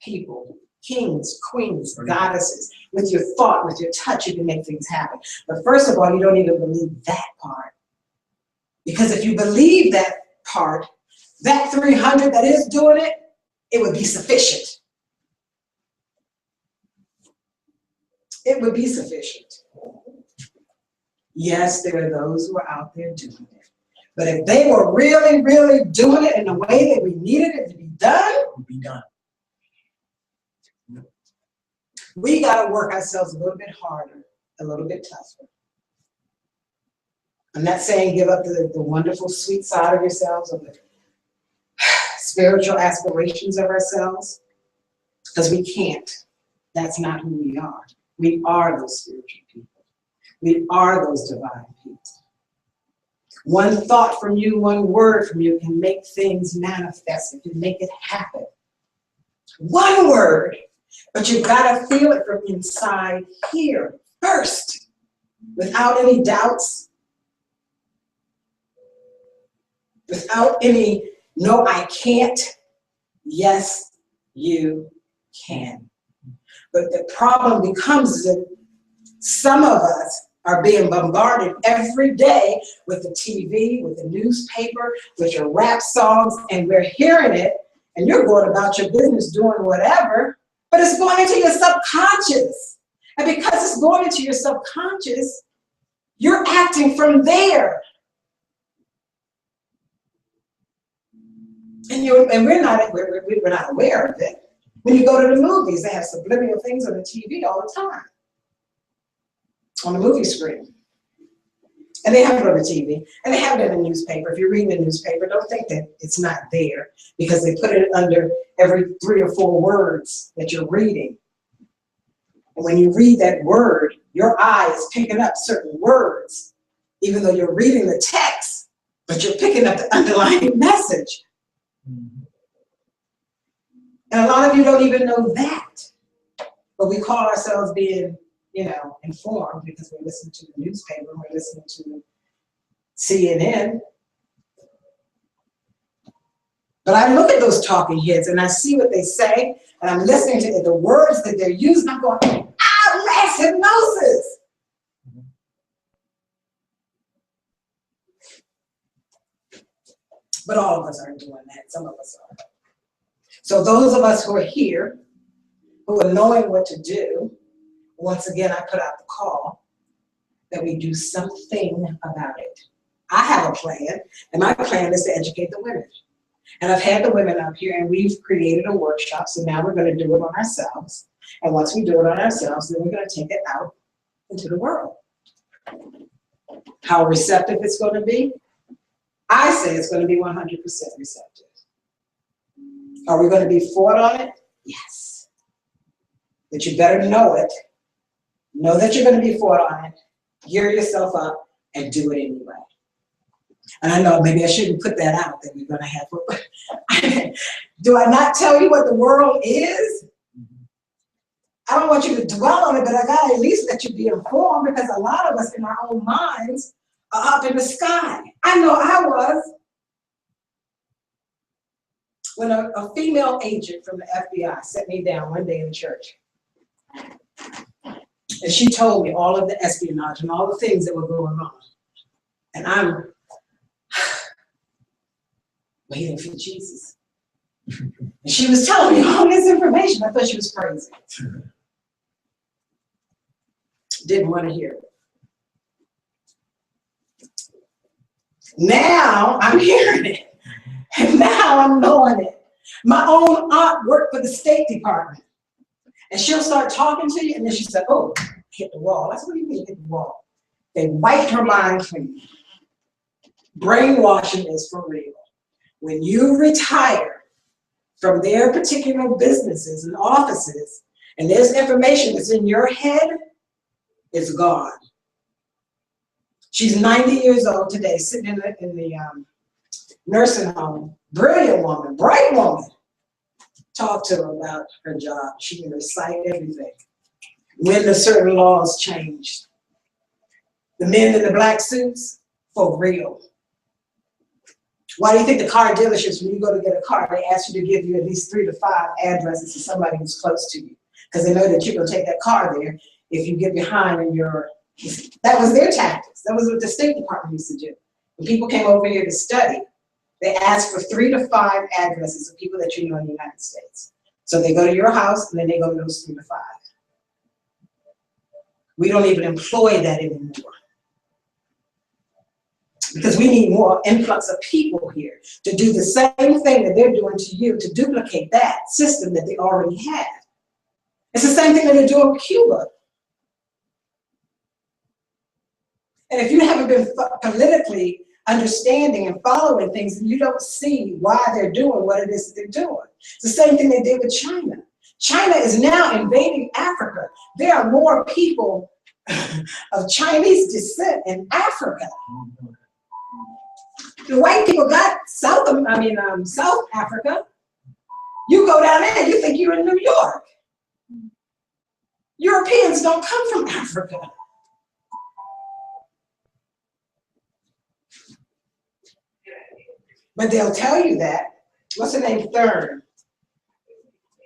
people, kings, queens, goddesses. With your thought, with your touch, you can make things happen. But first of all, you don't even believe that part. Because if you believe that part, that 300 that is doing it, it would be sufficient. It would be sufficient. Yes, there are those who are out there doing it. But if they were really, really doing it in the way that we needed it to be done, It would be done. we got to work ourselves a little bit harder, a little bit tougher. I'm not saying give up the wonderful, sweet side of yourselves, or the spiritual aspirations of ourselves, because we can't. That's not who we are. We are those spiritual people. We are those divine people. One thought from you, one word from you can make things manifest. It can make it happen. One word, but you've got to feel it from inside here first, without any doubts, without any, no, I can't. Yes, you can. But the problem becomes that some of us are being bombarded every day with the TV, with the newspaper, with your rap songs, and we're hearing it, and you're going about your business doing whatever, but it's going into your subconscious. And because it's going into your subconscious, you're acting from there. And we're not aware of it. When you go to the movies, they have subliminal things on the TV all the time, on the movie screen. And they have it on the TV, and they have it in the newspaper. If you're reading the newspaper, don't think that it's not there, because they put it under every 3 or 4 words that you're reading. And when you read that word, your eye is picking up certain words, even though you're reading the text, but you're picking up the underlying message. And a lot of you don't even know that. But we call ourselves being, informed because we listen to the newspaper, we're listening to CNN. But I look at those talking heads and I see what they say, and I'm listening to the words that they're using. I'm going, mass hypnosis. But all of us aren't doing that. Some of us are. So those of us who are here, who are knowing what to do, once again, I put out the call that we do something about it. I have a plan, and my plan is to educate the women. And I've had the women up here, and we've created a workshop, so now we're going to do it on ourselves. And once we do it on ourselves, then we're going to take it out into the world. How receptive it's going to be? I say it's going to be 100% receptive. Are we going to be fought on it? Yes. But you better know it. Know that you're going to be fought on it. Gear yourself up and do it anyway. And I know maybe I shouldn't put that out that we're gonna have, but do I not tell you what the world is? I don't want you to dwell on it, but I gotta at least let you be informed, because a lot of us in our own minds are up in the sky. I know I was. When a female agent from the FBI sat me down one day in church, and she told me all of the espionage and all the things that were going on. And I'm waiting for Jesus. And she was telling me all this information. I thought she was crazy. Didn't want to hear it. Now I'm hearing it. And now I'm knowing it. My own aunt worked for the State Department. And she'll start talking to you, and then she said, oh, hit the wall. That's what do you mean, hit the wall? They wiped her mind clean. Brainwashing is for real. When you retire from their particular businesses and offices, and there's information that's in your head, it's gone. She's 90 years old today, sitting in the nursing home. Brilliant woman, bright woman. Talk to her about her job. She can recite everything. When the certain laws changed. The men in the black suits, for real. Why do you think the car dealerships, when you go to get a car, they ask you to give you at least 3 to 5 addresses to somebody who's close to you? Because they know that you're going to take that car there if you get behind in your, that was their tactics. That was what the State Department used to do. When people came over here to study, they asked for 3 to 5 addresses of people that you know in the United States. So they go to your house and then they go to those 3 to 5. We don't even employ that anymore. Because we need more influx of people here to do the same thing that they're doing to you, to duplicate that system that they already have. It's the same thing that they're doing with Cuba. And if you haven't been politically understanding and following things, then you don't see why they're doing what it is that they're doing. It's the same thing they did with China. China is now invading Africa. There are more people of Chinese descent in Africa. The white people got South Africa. You go down there, you think you're in New York. Europeans don't come from Africa. But they'll tell you that. What's her name? Thurn.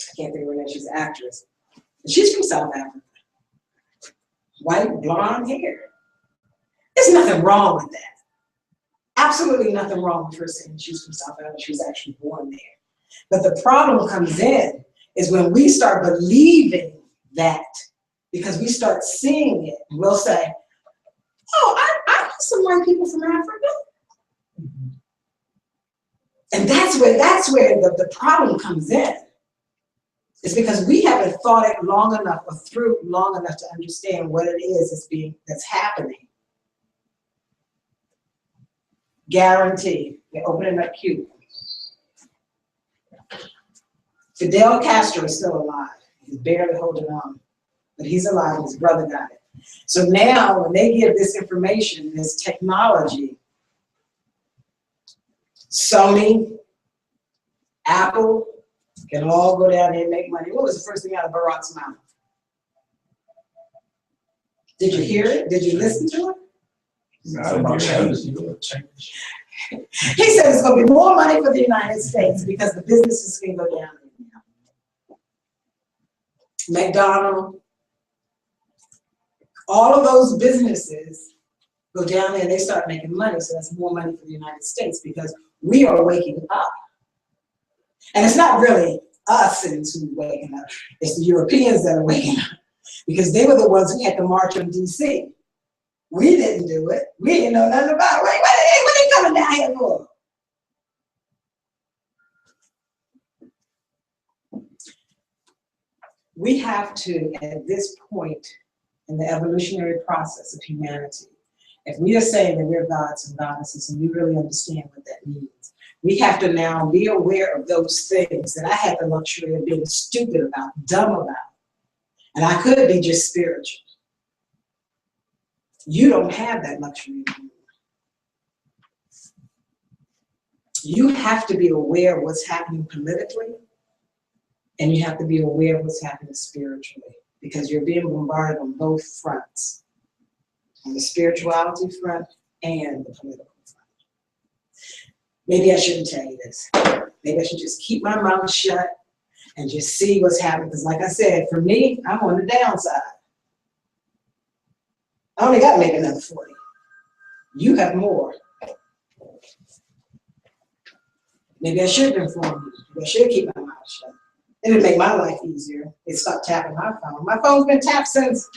I can't think of her name. She's an actress. She's from South Africa. White, blonde hair. There's nothing wrong with that. Absolutely nothing wrong with her saying she's from South Africa. She was actually born there. But the problem comes in is when we start believing that, because we start seeing it, and we'll say, oh, I know some white people from Africa. And that's where the problem comes in. It's because we haven't thought it long enough or through long enough to understand what it is that's happening. Guaranteed, they're opening up Cuba. Fidel Castro is still alive. He's barely holding on, but he's alive. His brother got it. So now when they give this information, this technology, Sony, Apple can all go down there and make money. What was the first thing out of Barack's mouth? Did you hear it? Did you listen to it? He said it's going to be more money for the United States because the businesses can go down there. McDonald's, all of those businesses go down there and they start making money, so that's more money for the United States because we are waking up. And it's not really us who's waking up, it's the Europeans that are waking up because they were the ones who had to march on DC. We didn't do it. We didn't know nothing about it. What are they coming down here for? We have to, at this point in the evolutionary process of humanity, if we are saying that we're gods and goddesses and we really understand what that means, we have to now be aware of those things that I had the luxury of being stupid about, dumb about. And I could be just spiritual. You don't have that luxury anymore. You have to be aware of what's happening politically, and you have to be aware of what's happening spiritually, because you're being bombarded on both fronts, on the spirituality front and the political front. Maybe I shouldn't tell you this. Maybe I should just keep my mouth shut and just see what's happening, because like I said, for me, I'm on the downside. I only got to make another 40. You have more. Maybe I should inform you. Maybe I should keep my mouth shut. It would make my life easier. They stopped tapping my phone. My phone's been tapped since,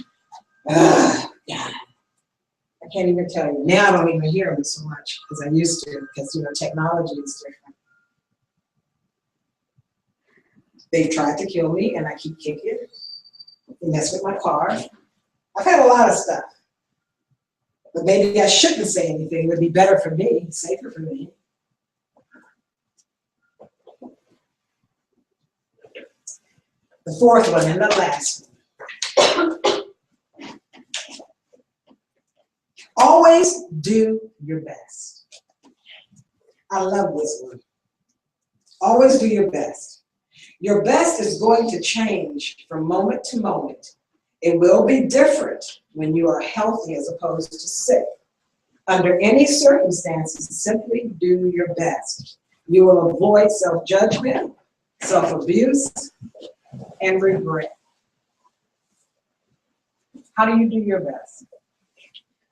God, I can't even tell you. Now I don't even hear them so much as I used to, because, you know, technology is different. They've tried to kill me, and I keep kicking. They mess with my car. I've had a lot of stuff. But maybe I shouldn't say anything. It would be better for me, safer for me. The fourth one and the last one. Always do your best. I love this one. Always do your best. Your best is going to change from moment to moment. It will be different when you are healthy as opposed to sick. Under any circumstances, simply do your best. You will avoid self-judgment, self-abuse, and regret. How do you do your best?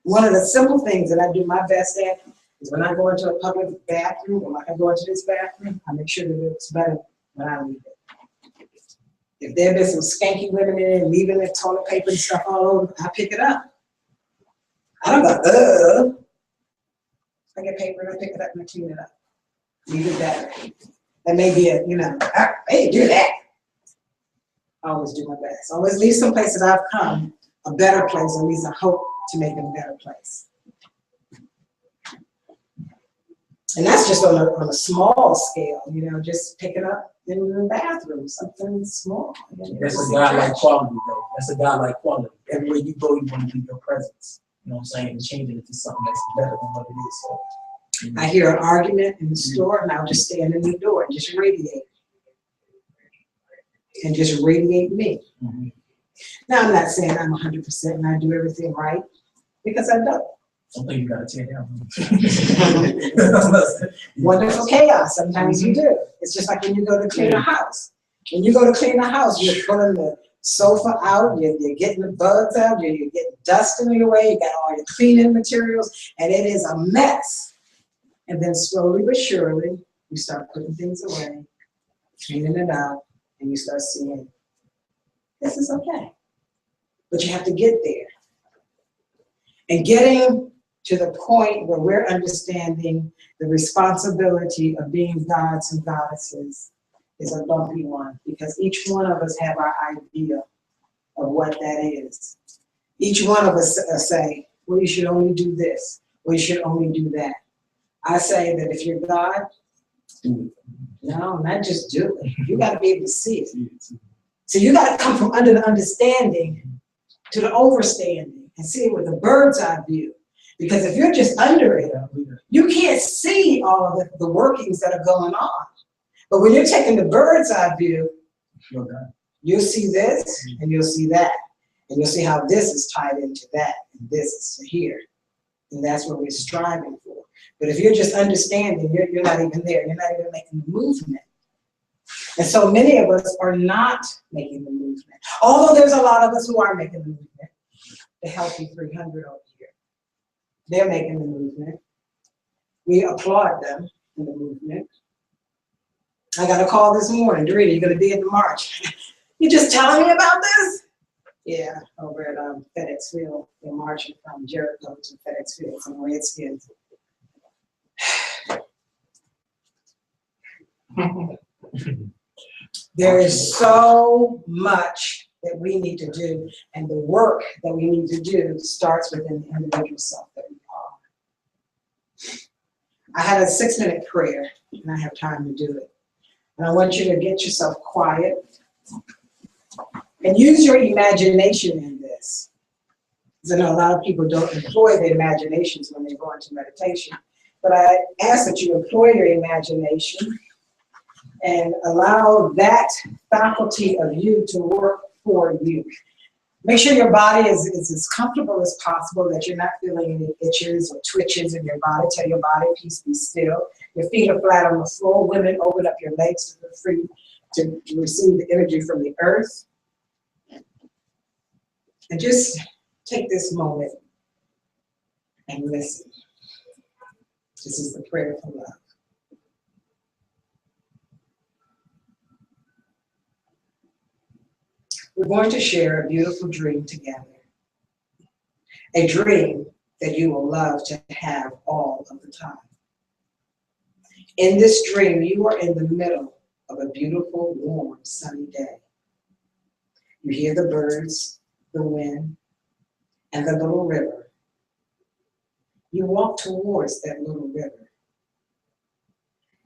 One of the simple things that I do my best at is when I go into a public bathroom, or like I go into this bathroom, I make sure that it's better when I leave it. If there been some skanky women in it and leaving their toilet paper and stuff all over, I pick it up. I don't go, I get paper and I pick it up and I clean it up. Leave it better. That may be a, you know, hey, do that. I always do my best. I always leave some place that I've come a better place, or at least I hope to make it a better place. And that's just on a small scale, you know, just picking up in the bathroom, something small. That's a God-like quality, though. That's a God-like quality. Everywhere you go, you want to leave your presence. You know what I'm saying? And changing it to something that's better than what it is. So, you know. I hear an argument in the store, and I'll just stand in the door and just radiate. And just radiate me. Mm-hmm. Now, I'm not saying I'm 100% and I do everything right, because I don't. Something you gotta tear down. Wonderful chaos, sometimes you do. It's just like when you go to clean a house. When you go to clean a house, you're pulling the sofa out, you're getting the bugs out, you're getting dust in your way, you got all your cleaning materials, and it is a mess. And then slowly but surely, you start putting things away, cleaning it out, and you start seeing, this is okay. But you have to get there. And getting to the point where we're understanding the responsibility of being gods and goddesses is a bumpy one, because each one of us have our idea of what that is. Each one of us say, well, you should only do this, or you should only do that. I say that if you're God, no, not just do it. You got to be able to see it. So you got to come from under the understanding to the overstanding and see it with a bird's eye view. Because if you're just under it, you can't see all of the workings that are going on. But when you're taking the bird's eye view, you'll see this and you'll see that. And you'll see how this is tied into that and this is to here. And that's what we're striving for. But if you're just understanding, you're not even there. You're not even making the movement. And so many of us are not making the movement. Although there's a lot of us who are making the movement. The healthy 300 over here. They're making the movement. We applaud them in the movement. I got a call this morning. Dorita, you going to be at the march? You just telling me about this? Yeah, over at FedEx Field. They're marching from Jericho to FedEx Field, some Redskins. There is so much that we need to do, and the work that we need to do starts within the individual self that we are. I had a 6-minute prayer, and I have time to do it. And I want you to get yourself quiet and use your imagination in this. Because I know a lot of people don't employ their imaginations when they go into meditation. But I ask that you employ your imagination and allow that faculty of you to work for you. Make sure your body is as comfortable as possible, that you're not feeling any itches or twitches in your body. Tell your body, peace, be still. Your feet are flat on the floor. Women, open up your legs to feel free to receive the energy from the earth. And just take this moment and listen. This is the prayer for love. We're going to share a beautiful dream together. A dream that you will love to have all of the time. In this dream, you are in the middle of a beautiful, warm, sunny day. You hear the birds, the wind, and the little river. You walk towards that little river.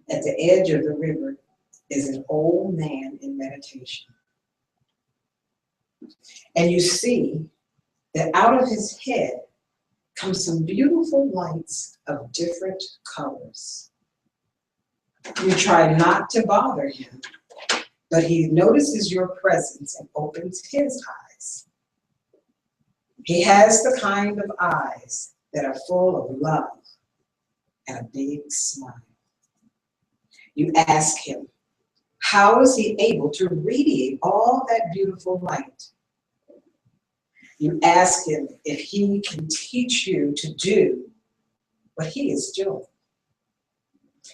At the edge of the river is an old man in meditation. And you see that out of his head comes some beautiful lights of different colors. You try not to bother him, but he notices your presence and opens his eyes. He has the kind of eyes that are full of love and a big smile. You ask him, how is he able to radiate all that beautiful light? You ask him if he can teach you to do what he is doing.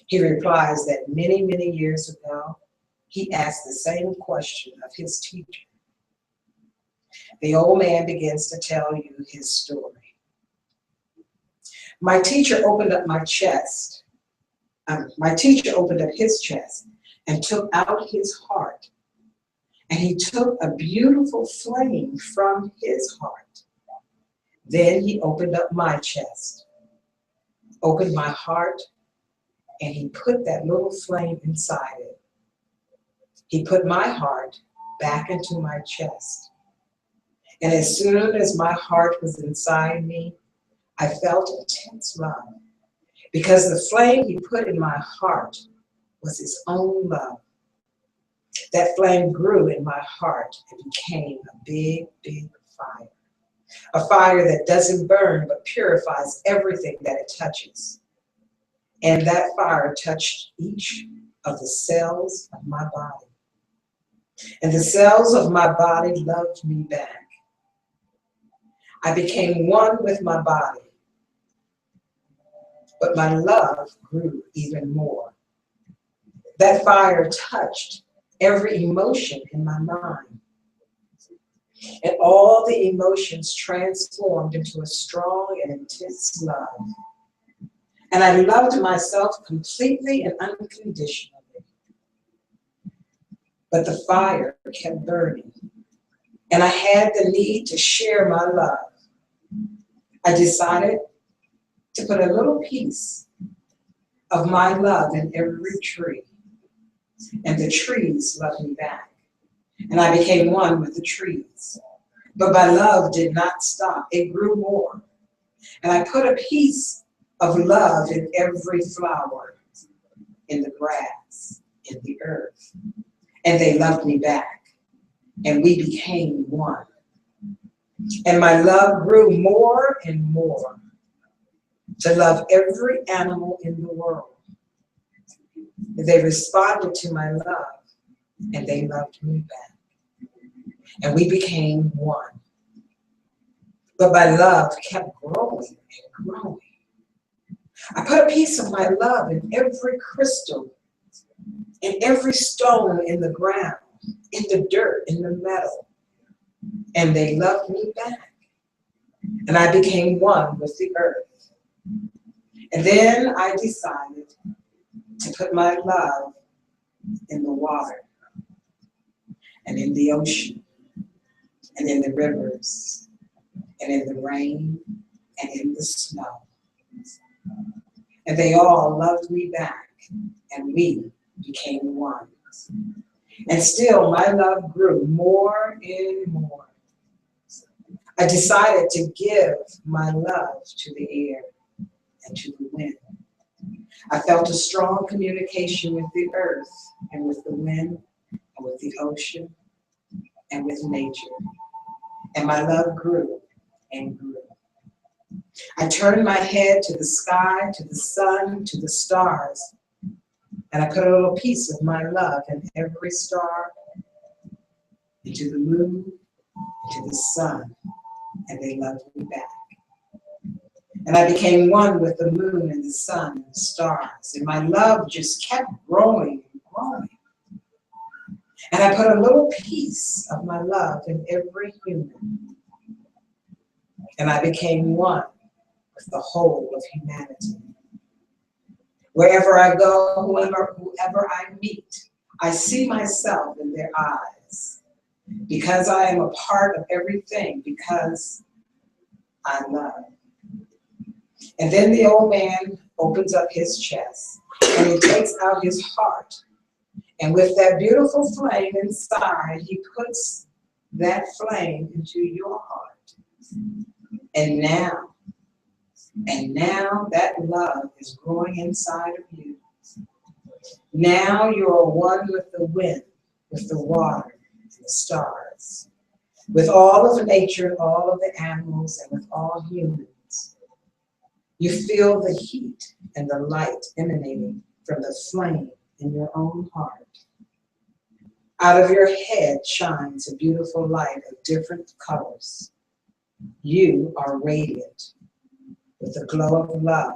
He replies that many, many years ago, he asked the same question of his teacher. The old man begins to tell you his story. My teacher opened up my chest. My teacher opened up his chest and took out his heart. And he took a beautiful flame from his heart. Then he opened up my chest, opened my heart, and he put that little flame inside it. He put my heart back into my chest. And as soon as my heart was inside me, I felt intense love, because the flame he put in my heart was his own love. That flame grew in my heart and became a big, big fire. A fire that doesn't burn but purifies everything that it touches. And that fire touched each of the cells of my body. And the cells of my body loved me back. I became one with my body. But my love grew even more. That fire touched every emotion in my mind. And all the emotions transformed into a strong and intense love. And I loved myself completely and unconditionally. But the fire kept burning, and I had the need to share my love. I decided to put a little piece of my love in every tree, and the trees loved me back. And I became one with the trees. But my love did not stop. It grew more. And I put a piece of love in every flower, in the grass, in the earth. And they loved me back. And we became one. And my love grew more and more to love every animal in the world. They responded to my love, and they loved me back. And we became one. But my love kept growing and growing. I put a piece of my love in every crystal, in every stone in the ground, in the dirt, in the metal. And they loved me back. And I became one with the earth. And then I decided to put my love in the water, and in the ocean, and in the rivers, and in the rain, and in the snow. And they all loved me back, and we became one. And still my love grew more and more. I decided to give my love to the air and to the wind I felt a strong communication with the earth and with the wind and with the ocean and with nature. And my love grew and grew. I turned my head to the sky, to the sun, to the stars, and I put a little piece of my love in every star, into the moon, into the sun, and they loved me back. And I became one with the moon and the sun and the stars, and my love just kept growing and growing. And I put a little piece of my love in every human, and I became one with the whole of humanity. Wherever I go, whoever I meet, I see myself in their eyes, because I am a part of everything, because I love. And then the old man opens up his chest and he takes out his heart. And with that beautiful flame inside, he puts that flame into your heart. And now that love is growing inside of you. Now you're one with the wind, with the water, and the stars, with all of nature, all of the animals, and with all humans. You feel the heat and the light emanating from the flame in your own heart. Out of your head shines a beautiful light of different colors. You are radiant with the glow of love.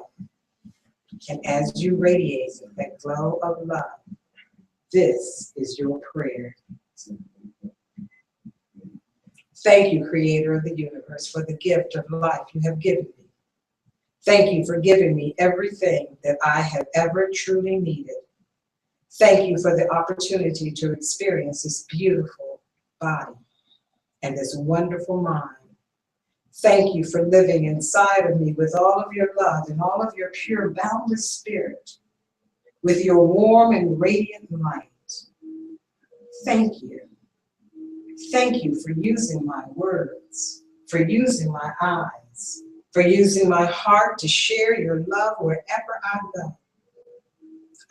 And as you radiate with that glow of love, this is your prayer. Thank you, Creator of the universe, for the gift of life you have given me. Thank you for giving me everything that I have ever truly needed. Thank you for the opportunity to experience this beautiful body and this wonderful mind. Thank you for living inside of me with all of your love and all of your pure, boundless spirit, with your warm and radiant light. Thank you. Thank you for using my words, for using my eyes, for using my heart to share your love wherever I go.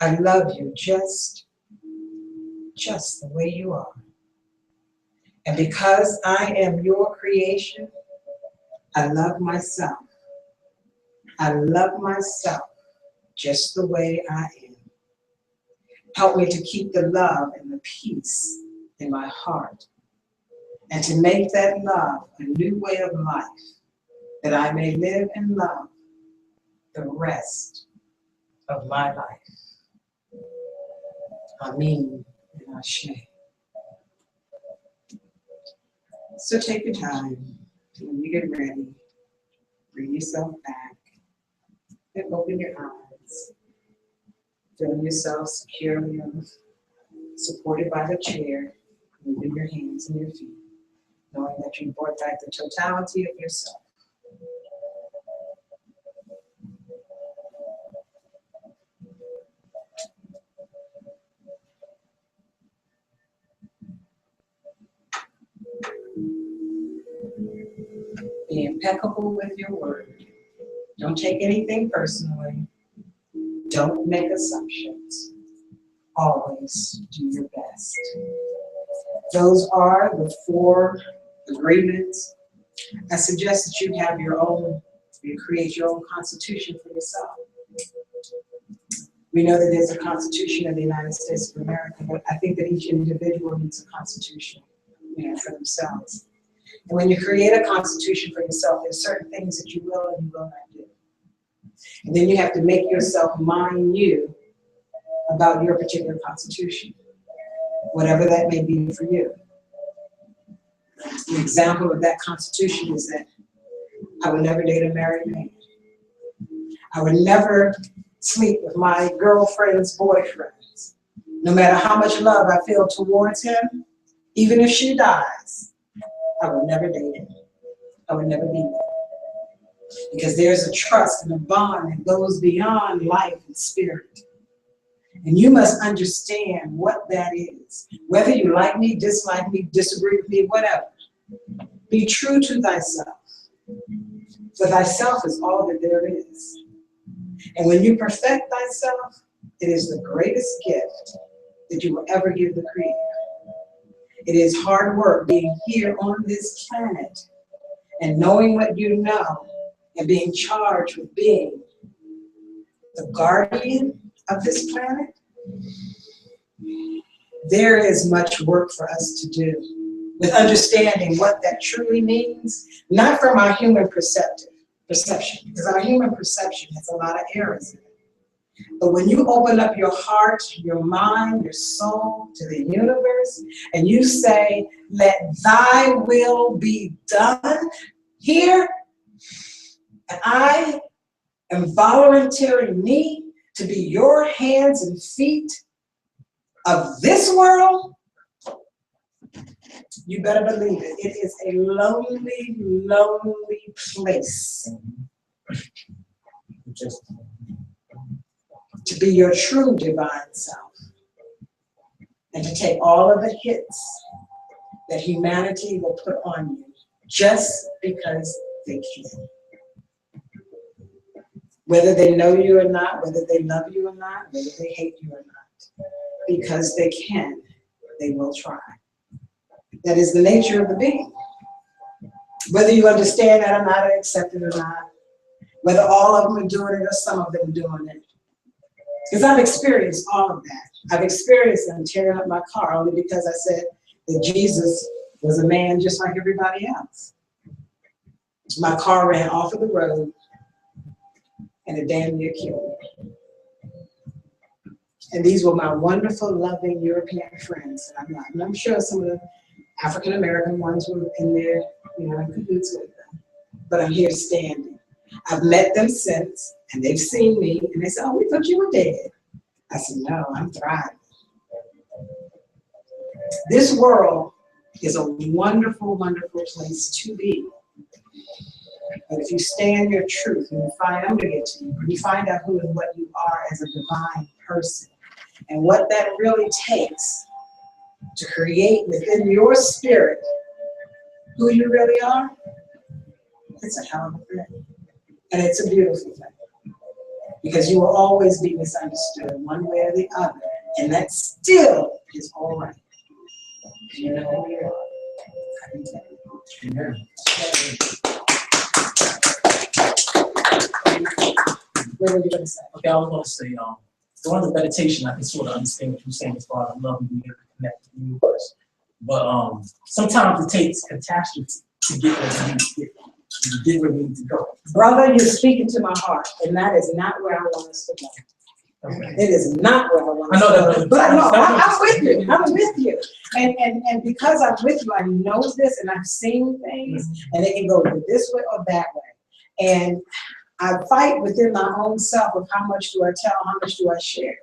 I love you just the way you are. And because I am your creation, I love myself. I love myself just the way I am. Help me to keep the love and the peace in my heart, and to make that love a new way of life, that I may live and love the rest of my life. Amen and Ashe. So take your time. When you get ready, bring yourself back and open your eyes. Feeling yourself securely supported by the chair, moving your hands and your feet, knowing that you brought back the totality of yourself. Be impeccable with your word. Don't take anything personally. Don't make assumptions. Always do your best. Those are the 4 agreements. I suggest that you have your own, you create your own constitution for yourself. We know that there's a Constitution of the United States of America, but I think that each individual needs a constitution, for themselves. And when you create a constitution for yourself, there's certain things that you will and you will not do. And then you have to make yourself mind you about your particular constitution, whatever that may be for you. An example of that constitution is that I would never date a married man. I would never sleep with my girlfriend's boyfriends. No matter how much love I feel towards him, even if she dies, I would never date him. I would never be there. Because there's a trust and a bond that goes beyond life and spirit. And you must understand what that is. Whether you like me, dislike me, disagree with me, whatever. Be true to thyself. For thyself is all that there is. And when you perfect thyself, it is the greatest gift that you will ever give the Creator. It is hard work being here on this planet and knowing what you know and being charged with being the guardian of this planet. There is much work for us to do with understanding what that truly means, not from our human perception, because our human perception has a lot of errors in it. But when you open up your heart, your mind, your soul to the universe, and you say, let thy will be done here, and I am volunteering me to be your hands and feet of this world, you better believe it. It is a lonely, lonely place to be your true divine self and to take all of the hits that humanity will put on you just because they can. Whether they know you or not, whether they love you or not, whether they hate you or not, because they can, they will try. That is the nature of the being. Whether you understand that or not, or accept it or not, whether all of them are doing it or some of them are doing it. Because I've experienced all of that. I've experienced them tearing up my car only because I said that Jesus was a man just like everybody else. My car ran off of the road and it damn near killed me. And these were my wonderful, loving European friends. And I'm sure some of the African American ones were in there, in cahoots with them. But I'm here standing. I've met them since, and they've seen me, and they said, oh, we thought you were dead. I said, no, I'm thriving. This world is a wonderful, wonderful place to be. But if you stay in your truth, and you find, I'm going to get to you, but you find out who and what you are as a divine person, and what that really takes to create within your spirit who you really are, it's a hell of a thing. And it's a beautiful thing. Because you will always be misunderstood one way or the other. And that still is all right. You know who you are. I can tell you. Amen. What were you going to say? Okay, I was going to say, during the meditation, I can sort of understand what you're saying as far as love and being able to connect to the universe. But sometimes it takes catastrophe to get where you need to get. You get where you need to go. Brother, you're speaking to my heart, and that is not where I want us to go. Okay. It is not where I want us to go. But no, I'm with you. I'm with you. And because I'm with you, I know this and I've seen things, and it can go this way or that way. And I fight within my own self of how much do I tell, how much do I share.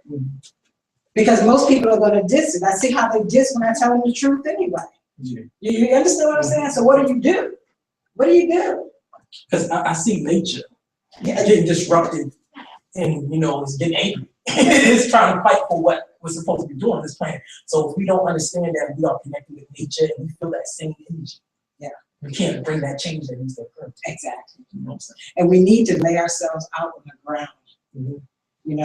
Because most people are going to diss it. I see how they diss when I tell them the truth anyway. Yeah. You understand what I'm saying? So what do? What do you do? Because I see nature getting disrupted and, it's getting angry. It's trying to fight for what we're supposed to be doing on this planet. So if we don't understand that we are connected with nature and we feel that same energy, we can't bring that change that needs to occur. Exactly. You know what I'm saying? And we need to lay ourselves out on the ground.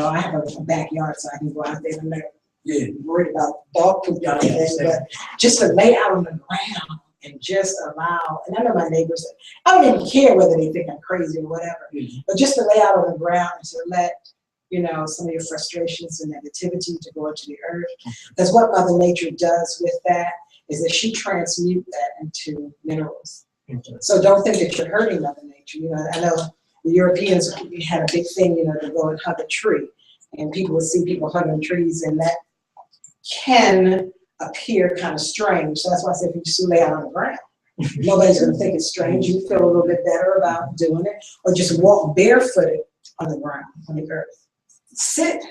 I have a backyard, so I can go out there and worry about dog poop down there. But just to lay out on the ground and just allow, and I know my neighbors, I don't even care whether they think I'm crazy or whatever, but just to lay out on the ground and to let, some of your frustrations and negativity to go into the earth. Because what Mother Nature does with that is that she transmutes that into minerals. So don't think that you're hurting Mother Nature. I know the Europeans had a big thing, to go and hug a tree. And people would see people hugging trees, and that can appear kind of strange. So that's why I said if you just lay out on the ground, nobody's going to think it's strange. You feel a little bit better about doing it, or just walk barefooted on the ground, on the earth. Sit,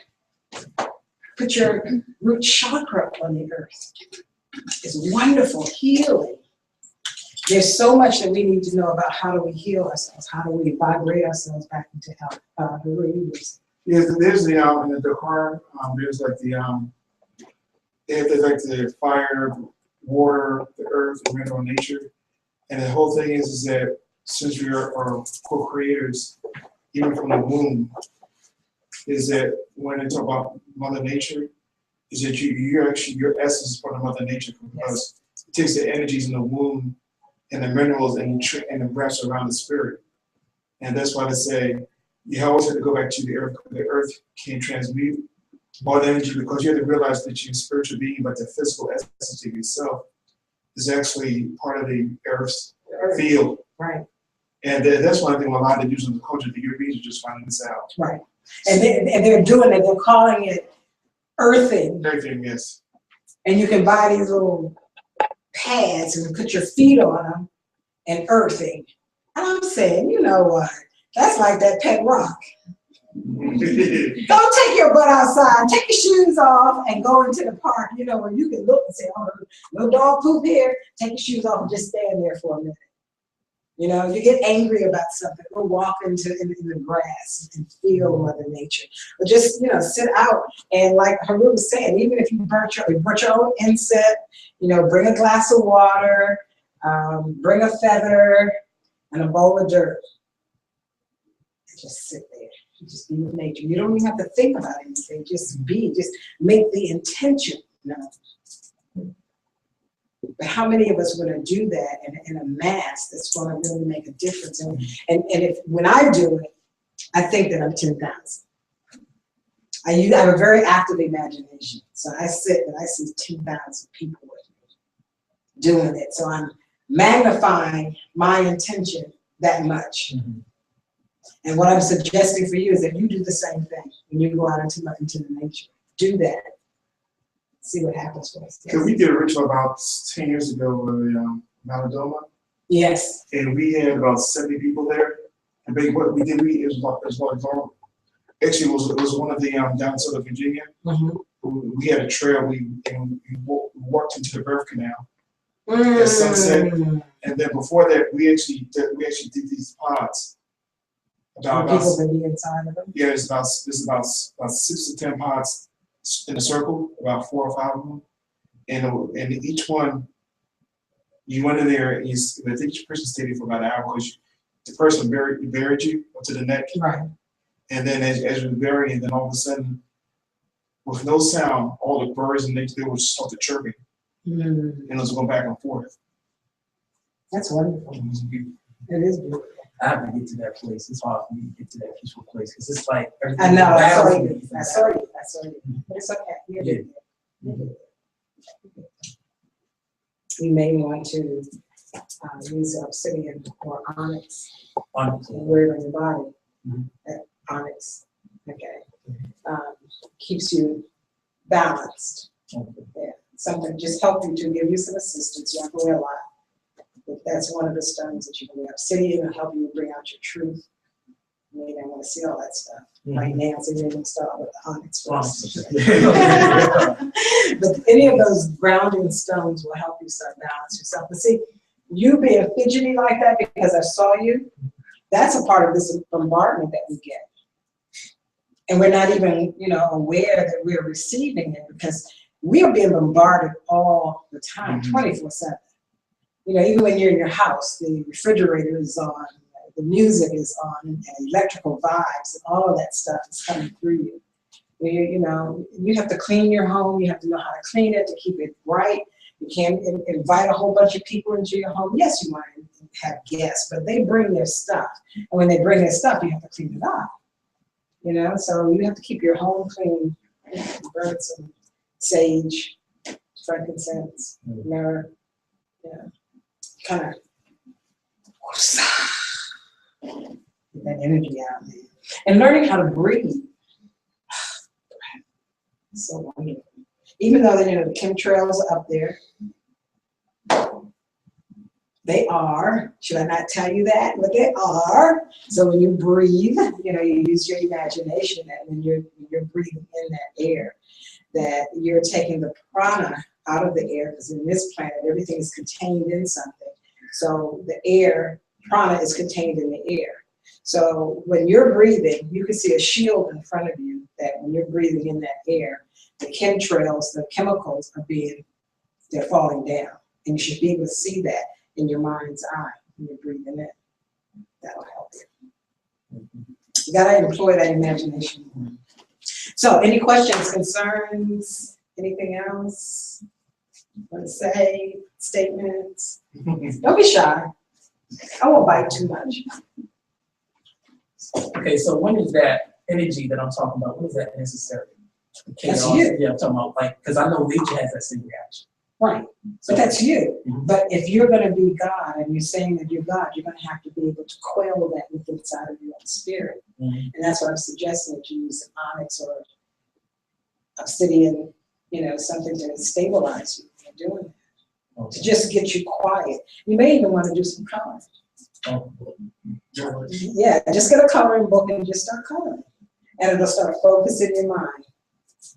put your root chakra on the earth. It's wonderful healing. There's so much that we need to know about how do we heal ourselves, how do we vibrate ourselves back into health. Yes, there's the in the Dakar, there's like there's like the fire, water, the earth, the mineral nature. And the whole thing is that since we are co-creators, even from the womb, is that when they talk about Mother Nature, is that you're actually, your essence is part of Mother Nature, because it takes the energies in the womb and the minerals and the wraps around the spirit. And that's why they say you always have to go back to the earth. The earth can transmute all the energy, because you have to realize that you're a spiritual being, but the physical essence of yourself is actually part of the earth's field. Right. And that's one thing a lot of the users of the culture, the Europeans are just finding this out. Right. And they're doing it, they're calling it earthing. Everything, yes. And you can buy these little pads and put your feet on them and earthing. And I'm saying, you know what? That's like that pet rock. Go take your butt outside, take your shoes off, and go into the park, you know, where you can look and say, oh, no dog poop here. Take your shoes off and just stand there for a minute. You know, you get angry about something, go walk in the grass and feel Mother Nature. But just, you know, sit out and, like Haru was saying, even if you burnt your own incense, you know, bring a glass of water, bring a feather and a bowl of dirt. And just sit there. Just be with nature. You don't even have to think about anything. Just be. Just make the intention. You know? But how many of us are going to do that in a mass that's going to really make a difference? And if when I do it, I think that I'm 10,000. I have a very active imagination. So I sit and I see 10,000 people with me doing it. So I'm magnifying my intention that much. Mm-hmm. And what I'm suggesting for you is that you do the same thing when you go out into the nature. Do that. See what happens for us. Because we did a ritual about 10 years ago in Maladoma. Yes. And we had about 70 people there. And what we did, it was one of the down south of Virginia. Mm-hmm. We had a trail. We walked into the birth canal at sunset. And then before that, we actually did these pods. People can be inside of them. Yeah, there's about 6 to 10 pods in a circle, about 4 or 5 of them, and each one, you went in there. I think each person stayed there for about an hour, because the person buried you to the neck, right? And then as you bury, and then all of a sudden, with no sound, all the birds and they would start chirping, and it was going back and forth. That's wonderful. It is beautiful. I have to get to that place. It's hard for me to get to that peaceful place, because it's like everything. I know. I saw you. But it's okay. You may want to use obsidian or onyx. Wear it on your body. Mm-hmm. Onyx. Okay. Keeps you balanced. Okay. Yeah. Something just help you to give you some assistance. You don't have to wear a lot. But that's one of the stones that you can wear. Obsidian will help you bring out your truth. Maybe I want to see all that stuff. Mm-hmm. Right now, so you're going to start with the onyx first. But any of those grounding stones will help you start balance yourself. But see, you being fidgety like that because I saw you, that's a part of this bombardment that we get. And we're not even, aware that we're receiving it, because we are being bombarded all the time, 24/7. Even when you're in your house, the refrigerator is on, the music is on, and electrical vibes, and all of that stuff is coming through you. You have to clean your home. You have to know how to clean it to keep it bright. You can't invite a whole bunch of people into your home. Yes, you might have guests, but they bring their stuff. And when they bring their stuff, you have to clean it up. So you have to keep your home clean. Burn some sage, frankincense, myrrh, kind of get that energy out, man. And learning how to breathe. So wonderful. Even though the chemtrails are up there, they are. Should I not tell you that? But they are. So when you breathe, you use your imagination that when you're breathing in that air, that you're taking the prana out of the air, because in this planet, everything is contained in something. So the air, prana is contained in the air. So when you're breathing, you can see a shield in front of you that when you're breathing in that air, the chemtrails, the chemicals they're falling down. And you should be able to see that in your mind's eye when you're breathing in. That'll help you. You gotta employ that imagination. So any questions, concerns, anything else? Want to say, statements? Don't be shy. I won't bite too much. Okay, so when is that energy that I'm talking about, when is that necessary? That's you. Yeah, I'm talking about, like, because I know nature has that same reaction. Right, but that's you. Mhm. But if you're gonna be God and you're saying that you're God, you're gonna have to be able to quell that within inside of your own spirit. Mhm. And that's why I'm suggesting that you use onyx or obsidian, something to stabilize you when you're doing that. Okay. To just get you quiet. You may even want to do some coloring. Oh. Yeah, just get a coloring book and just start coloring. And it'll start focusing your mind.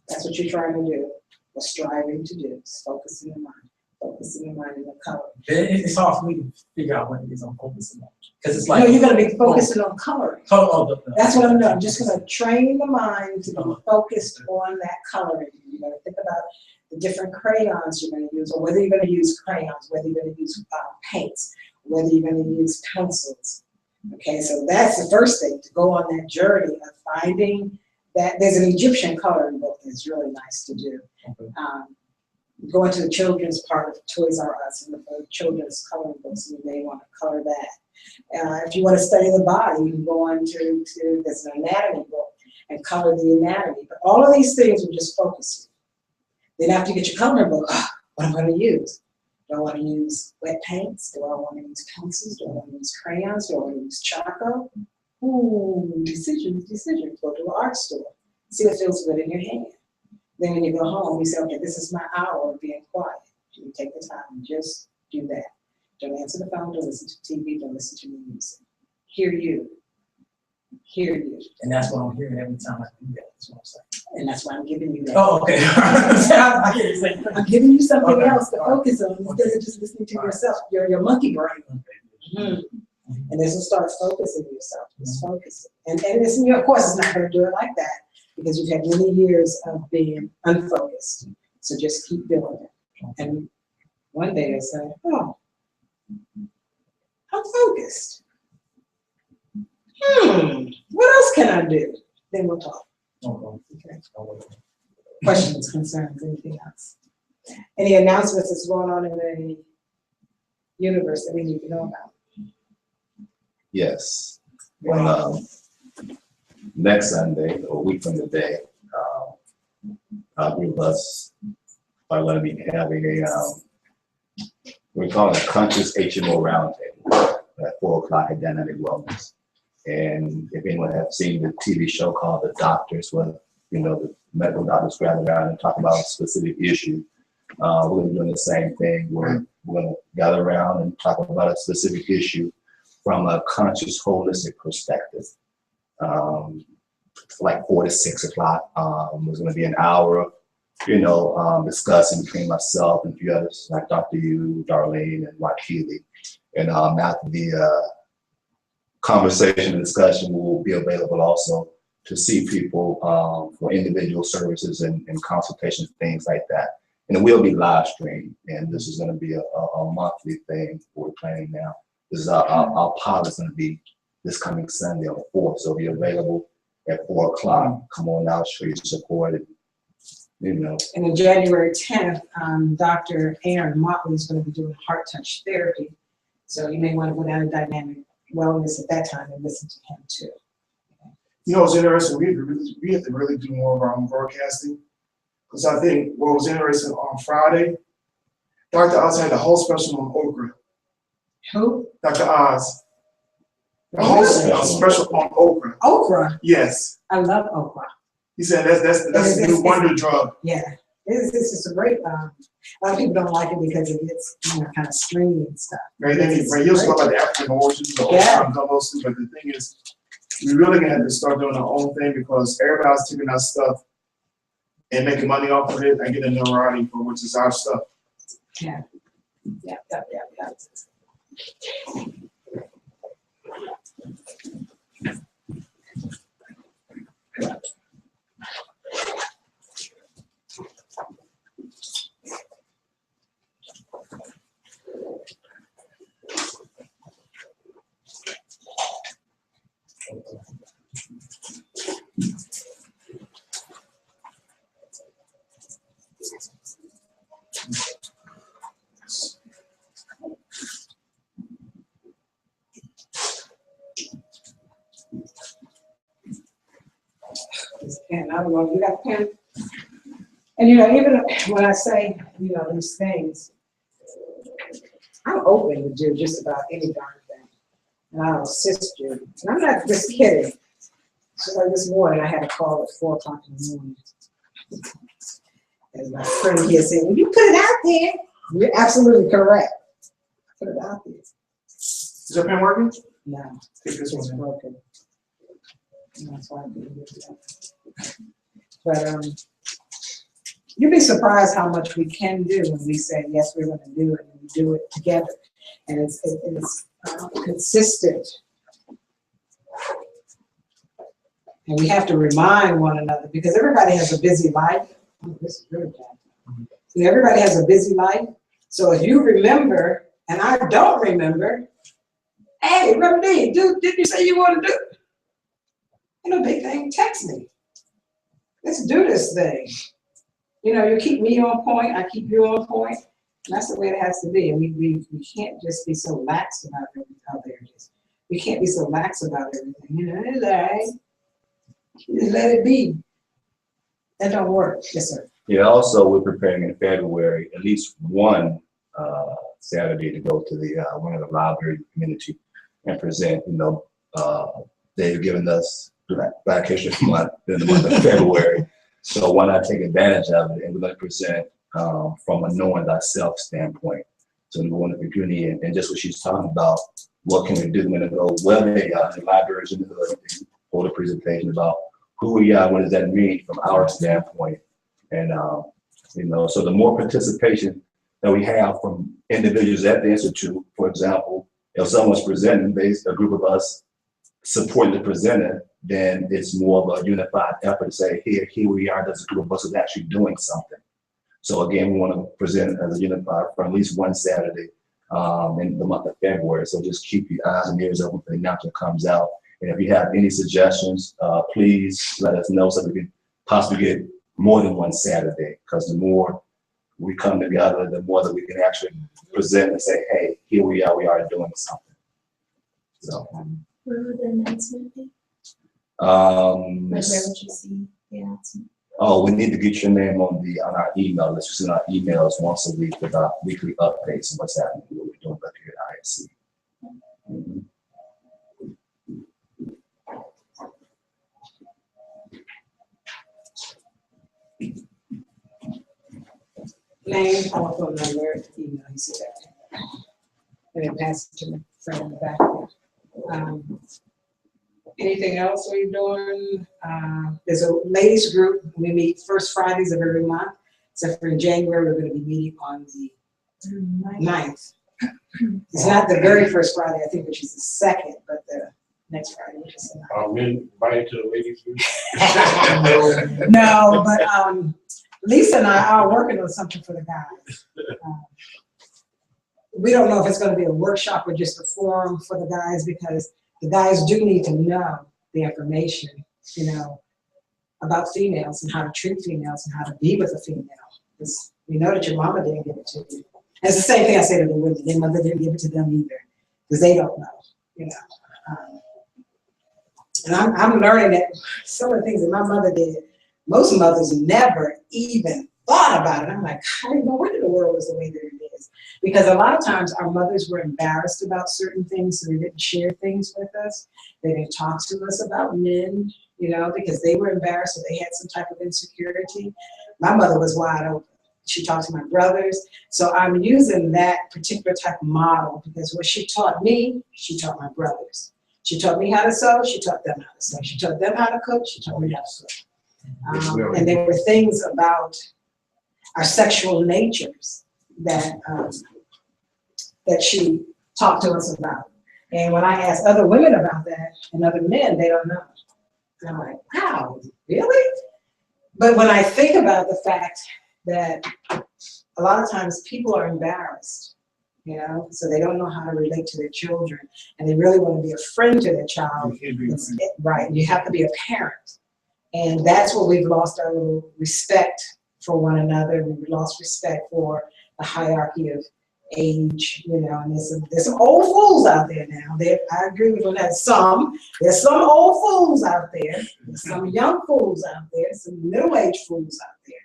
That's what you're trying to do, or striving to do, is focus in your mind. Focus in your mind and the color. It's hard for me to figure out what it is I'm focusing on. Because it's like. No, you're gonna be focusing on coloring. That's what I'm doing. I'm just gonna train the mind to be focused on that coloring. You're gonna think about the different crayons you're gonna use, or whether you're gonna use crayons, whether you're gonna use paints, whether you're gonna use pencils. Okay, so that's the first thing, to go on that journey of finding that. There's an Egyptian coloring book that's really nice to do. Okay. Go into the children's part of Toys R Us and look for children's coloring books, and you may want to color that. If you want to study the body, you can go on to there's an anatomy book and color the anatomy. But all of these things will just focus you. Then after you get your coloring book, what am I going to use? Do I want to use wet paints? Do I want to use pencils? Do I want to use crayons? Do I want to use charcoal? Ooh, decisions. Go to an art store. See what feels good in your hand. Then when you go home, you say, okay, this is my hour of being quiet. You take the time and just do that. Don't answer the phone, don't listen to TV, don't listen to music. Hear you. And that's what I'm hearing every time I do that. That's what I'm saying. And that's why I'm giving you that. Oh, okay. I hear you saying. I'm giving you something Okay. else to focus on instead of just listening to yourself, your monkey brain. Mhm. And this will start focusing yourself, just focusing. And it's, of course, it's not going to do it like that because you've had many years of being unfocused. So just keep doing it. And one day you'll say, oh, I'm focused. What else can I do? Then we'll talk. Okay. Questions, concerns, anything else? Any announcements that's going on in the universe that we need to know about? Yes. Well, next Sunday, or a week from today, our group of us are going to be having we're calling it a Conscious HMO Roundtable at 4 o'clock at Dynamic Wellness. And if anyone has seen the TV show called The Doctors, where the medical doctors gather around and talk about a specific issue, we're going to be doing the same thing. We're going to gather around and talk about a specific issue from a conscious, holistic perspective. Like 4 to 6 o'clock. There's going to be an hour, discussing between myself and a few others, like Dr. Yu, Darlene, and Wakili. And after the conversation and discussion, will be available also to see people for individual services and consultations, things like that. And it will be live streamed. And this is going to be a monthly thing we're planning now. This is our pilot is going to be this coming Sunday on the 4th. So it'll be available at 4 o'clock. Come on out, show your support. And on January 10th, Dr. Aaron Motley is going to be doing heart touch therapy. So you may want to go down to Dynamic Wellness at that time and listen to him too. It's interesting. We have to really do more of our own broadcasting. Because I think what was interesting on Friday, Dr. Oz had a whole special on okra. Who? Dr. Oz. A whole special on okra. Okra? Yes. I love okra. He said that's the new wonder drug. Yeah. This is a great, a lot of people don't like it because it gets, kind of stringy and stuff. Right, you also talk about the African origins, the those things, but the thing is, we really gonna have to start doing our own thing because everybody's taking our stuff and making money off of it and getting notoriety for which is our stuff. Yeah. Yeah. This pen, I don't know if you got a pen. And you know, even when I say, you know, these things, I'm open to do just about any darn thing. And I'll assist you. And I'm not just kidding. So like this morning, I had a call at 4 o'clock in the morning. And my friend here said, well, you put it out there. You're absolutely correct. Put it out there. Is your pen working? No, Take this it's one. broken. And that's why I didn't get that. But you'd be surprised how much we can do when we say, yes, we're going to do it, and we do it together. And it's consistent. And we have to remind one another because everybody has a busy life. Oh, this is really bad. See, everybody has a busy life. So if you remember, and I don't remember, hey, Reverend D, dude, didn't you say you want to do it? Ain't no big thing, text me. Let's do this thing. You know, you keep me on point, I keep you on point. And that's the way it has to be. And we can't just be so lax about everything. Oh, there it is. We can't be so lax about everything. You know, it's all right. Just let it be. That don't work. Yes, sir. Yeah, also we're preparing in February at least one Saturday to go to the one of the library community and present. You know, they've given us Black History Month in the month of February, so why not take advantage of it? And we're going to present from a knowing thyself standpoint. So we want to community and just what she's talking about. What can we do? We're going to go well in the libraries in the hood and hold a presentation about who we are, what does that mean from our standpoint, and you know, so the more participation that we have from individuals at the institute, for example, if someone's presenting, a group of us supporting the presenter, then it's more of a unified effort to say, here we are, there's a group of us who's actually doing something. So again, we want to present as a unified for at least one Saturday in the month of February. So just keep your eyes and ears open for the announcement that comes out. And if you have any suggestions, please let us know so we can possibly get more than one Saturday, because the more we come together, the more that we can actually present and say, hey, here we are doing something. So. Where would the announcement be? Like where would you see the announcement? Oh, we need to get your name on our email list. We send out emails once a week with our weekly updates and what's happening, what we're doing back here at ISC. Mm-hmm. Name, telephone number, email, you see that. And then pass it to my friend in the back. Anything else we're doing? There's a ladies group. We meet first Fridays of every month. Except for in January, we're going to be meeting on the 9th. It's not the very first Friday, I think, which is the second, but the next Friday, which is the 9th. Are men invited to the ladies group? No, but Lisa and I are working on something for the guys. We don't know if it's going to be a workshop or just a forum for the guys, because the guys do need to know the information, you know, about females and how to treat females and how to be with a female. Because we know that your mama didn't give it to you. And it's the same thing I say to the women. Their mother didn't give it to them either, because they don't know, you know. And I'm learning that some of the things that my mother did, most mothers never even thought about it. I'm like, I didn't know when the world was the way that it is. Because a lot of times our mothers were embarrassed about certain things, so they didn't share things with us. They didn't talk to us about men, you know, because they were embarrassed or they had some type of insecurity. My mother was wide open. She talked to my brothers. So I'm using that particular type of model because what she taught me, she taught my brothers. She taught me how to sew, she taught them how to sew. She taught them how to cook, she taught me how to cook. And there were things about our sexual natures that that she talked to us about. And when I ask other women about that and other men, they don't know. And I'm like, wow, really? But when I think about the fact that a lot of times people are embarrassed, you know, so they don't know how to relate to their children, and they really want to be a friend to their child. Right, you have to be a parent. And that's where we've lost our little respect for one another. We lost respect for the hierarchy of age, you know, and there's some old fools out there now. I agree with that. There's some old fools out there, there's some young fools out there, some middle-aged fools out there.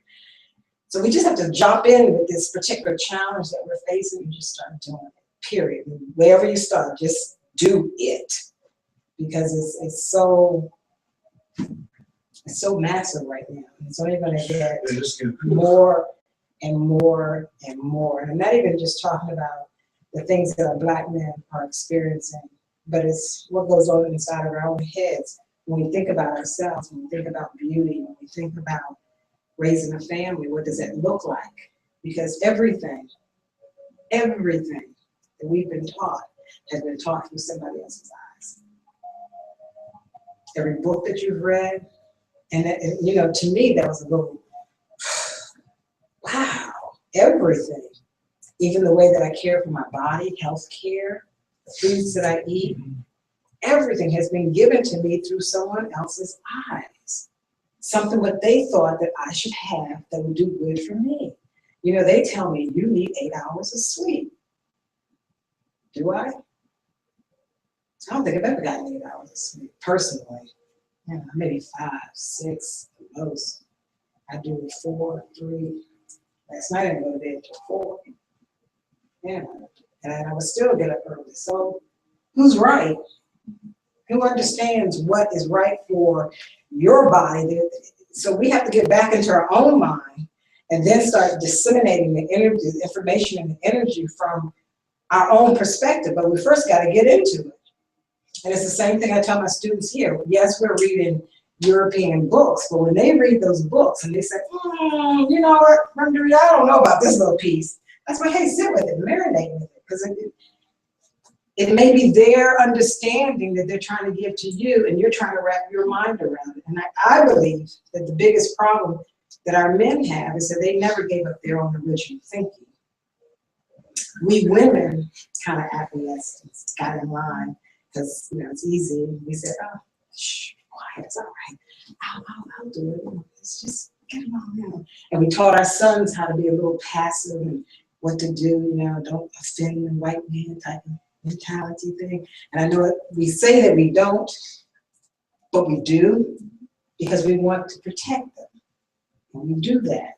So we just have to jump in with this particular challenge that we're facing and just start doing it, period. Wherever you start, just do it. Because it's so massive right now. It's only gonna get more and more and more. And I'm not even just talking about the things that our Black men are experiencing, but it's what goes on inside of our own heads when we think about ourselves, when we think about beauty, when we think about raising a family. What does that look like? Because everything that we've been taught has been taught through somebody else's eyes. Every book that you've read, and you know, to me, that was a little, wow, everything. Even the way that I care for my body, health care, the foods that I eat, everything has been given to me through someone else's eyes. Something what they thought that I should have that would do good for me. You know, they tell me you need 8 hours of sleep. Do I? I don't think I've ever gotten 8 hours of sleep, personally. You know, maybe 5, 6 at most. I do 4, 3. Last night I didn't go to bed until 4. Yeah, and I would still get up early. So who's right? Who understands what is right for your body? So we have to get back into our own mind and then start disseminating the energy, the information and the energy from our own perspective. But we first got to get into it. And it's the same thing I tell my students here. Yes, we're reading European books, but when they read those books and they say, you know what, I don't know about this little piece. That's why, hey, sit with it, marinate with it, because it may be their understanding that they're trying to give to you, and you're trying to wrap your mind around it. And I believe that the biggest problem that our men have is that they never gave up their own original thinking. We women kind of acquiesced, got in line, because you know it's easy. We said, oh, shh, quiet, it's all right. I'll do it. It's just get it on now. And we taught our sons how to be a little passive and what to do, you know, don't offend the white man type of mentality thing. And I know we say that we don't, but we do because we want to protect them. And we do that.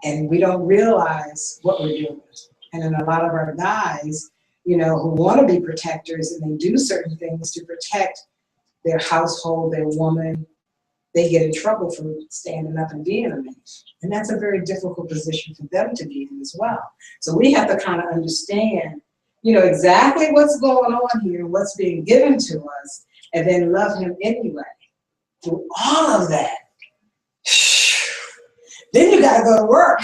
And we don't realize what we're doing. And then a lot of our guys, you know, who want to be protectors and they do certain things to protect their household, their woman, they get in trouble for standing up and being a man. And that's a very difficult position for them to be in as well. So we have to kind of understand, you know, exactly what's going on here, what's being given to us, and then love him anyway. Through all of that. Then you gotta go to work.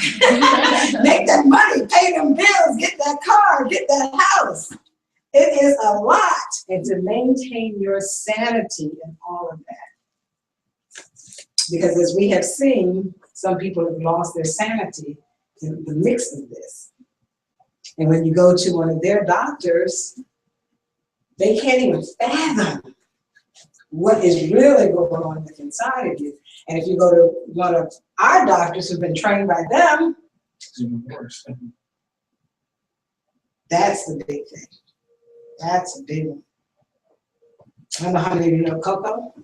Make that money, pay them bills, get that car, get that house. It is a lot. And to maintain your sanity in all of that. Because as we have seen, some people have lost their sanity in the mix of this. And when you go to one of their doctors, they can't even fathom what is really going on with inside of you. And if you go to one of our doctors who've been trained by them, It's even worse. that's the big thing. That's a big one. I don't know how many of you know Coco?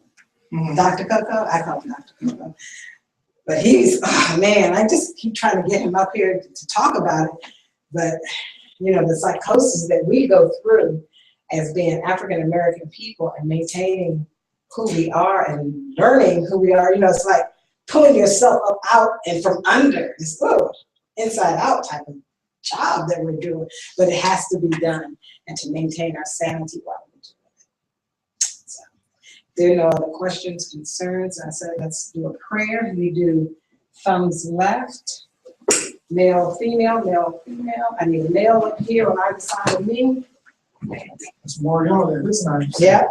Dr. Coco? I call him Dr. Coco. But he's, oh man, I just keep trying to get him up here to talk about it. But, you know, the psychosis that we go through as being African-American people and maintaining who we are and learning who we are, you know, it's like pulling yourself up out and from under. It's inside out type of job that we're doing, but it has to be done and to maintain our sanity while we're doing it. So, if there are no other questions, concerns, I said let's do a prayer. We do thumbs left, male, female, male, female. I need a male up here on either side of me. It's more y'all than this night. Yeah.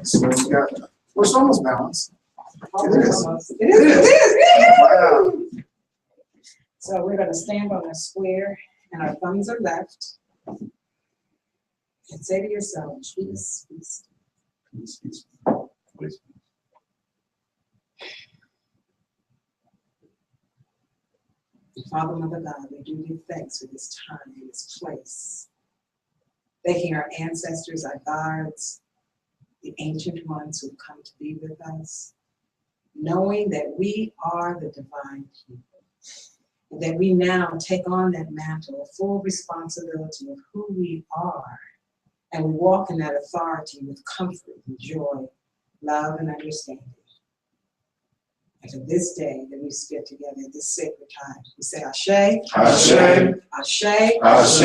So we got, we're almost balanced. It is. Wow. So we're going to stand on a square and our thumbs are left. And say to yourself, peace, peace. Please. Father, Mother God, we do give thanks for this time, this place. Thanking our ancestors, our guards, the ancient ones who've come to be with us, knowing that we are the divine people, and that we now take on that mantle of full responsibility of who we are, and we walk in that authority with comfort and joy, love and understanding. And to this day that we spend together at this sacred time, we say Ashe, Ashe, Ashe, Ashe,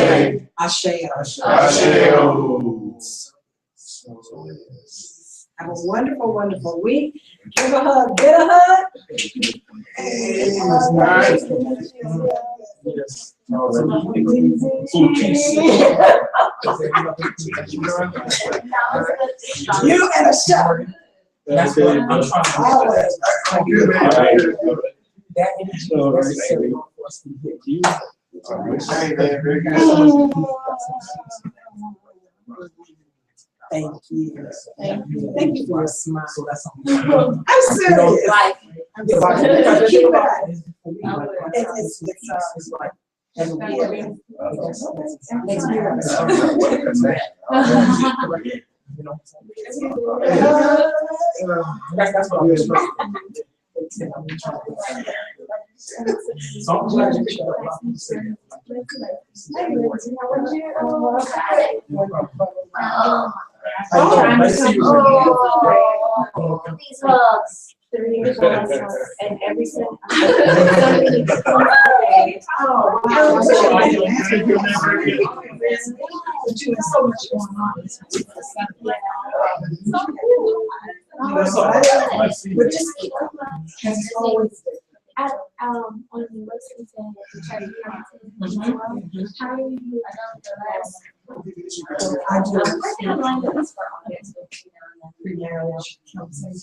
Ashe, Ashe. Ashe. So it is. Have a wonderful, wonderful week. Give a hug, get a hug. Yes. You and a shot. That's what I'm trying to do. Always. That energy is necessary for us to get you. Hey, man, very good. Thank you. Thank you for your smile. So that's something. I'm serious. I'm serious. Keep it up. It's like. Makes me nervous. You know, that's what I'm doing. So I'm glad you picked up what I'm saying. These hugs. And every single. Oh, wow. Doing so much going on. But just keep going. As always. On the website saying that the church content, how do you I do. I think I'm learning this for all this, Pre-marriage counseling.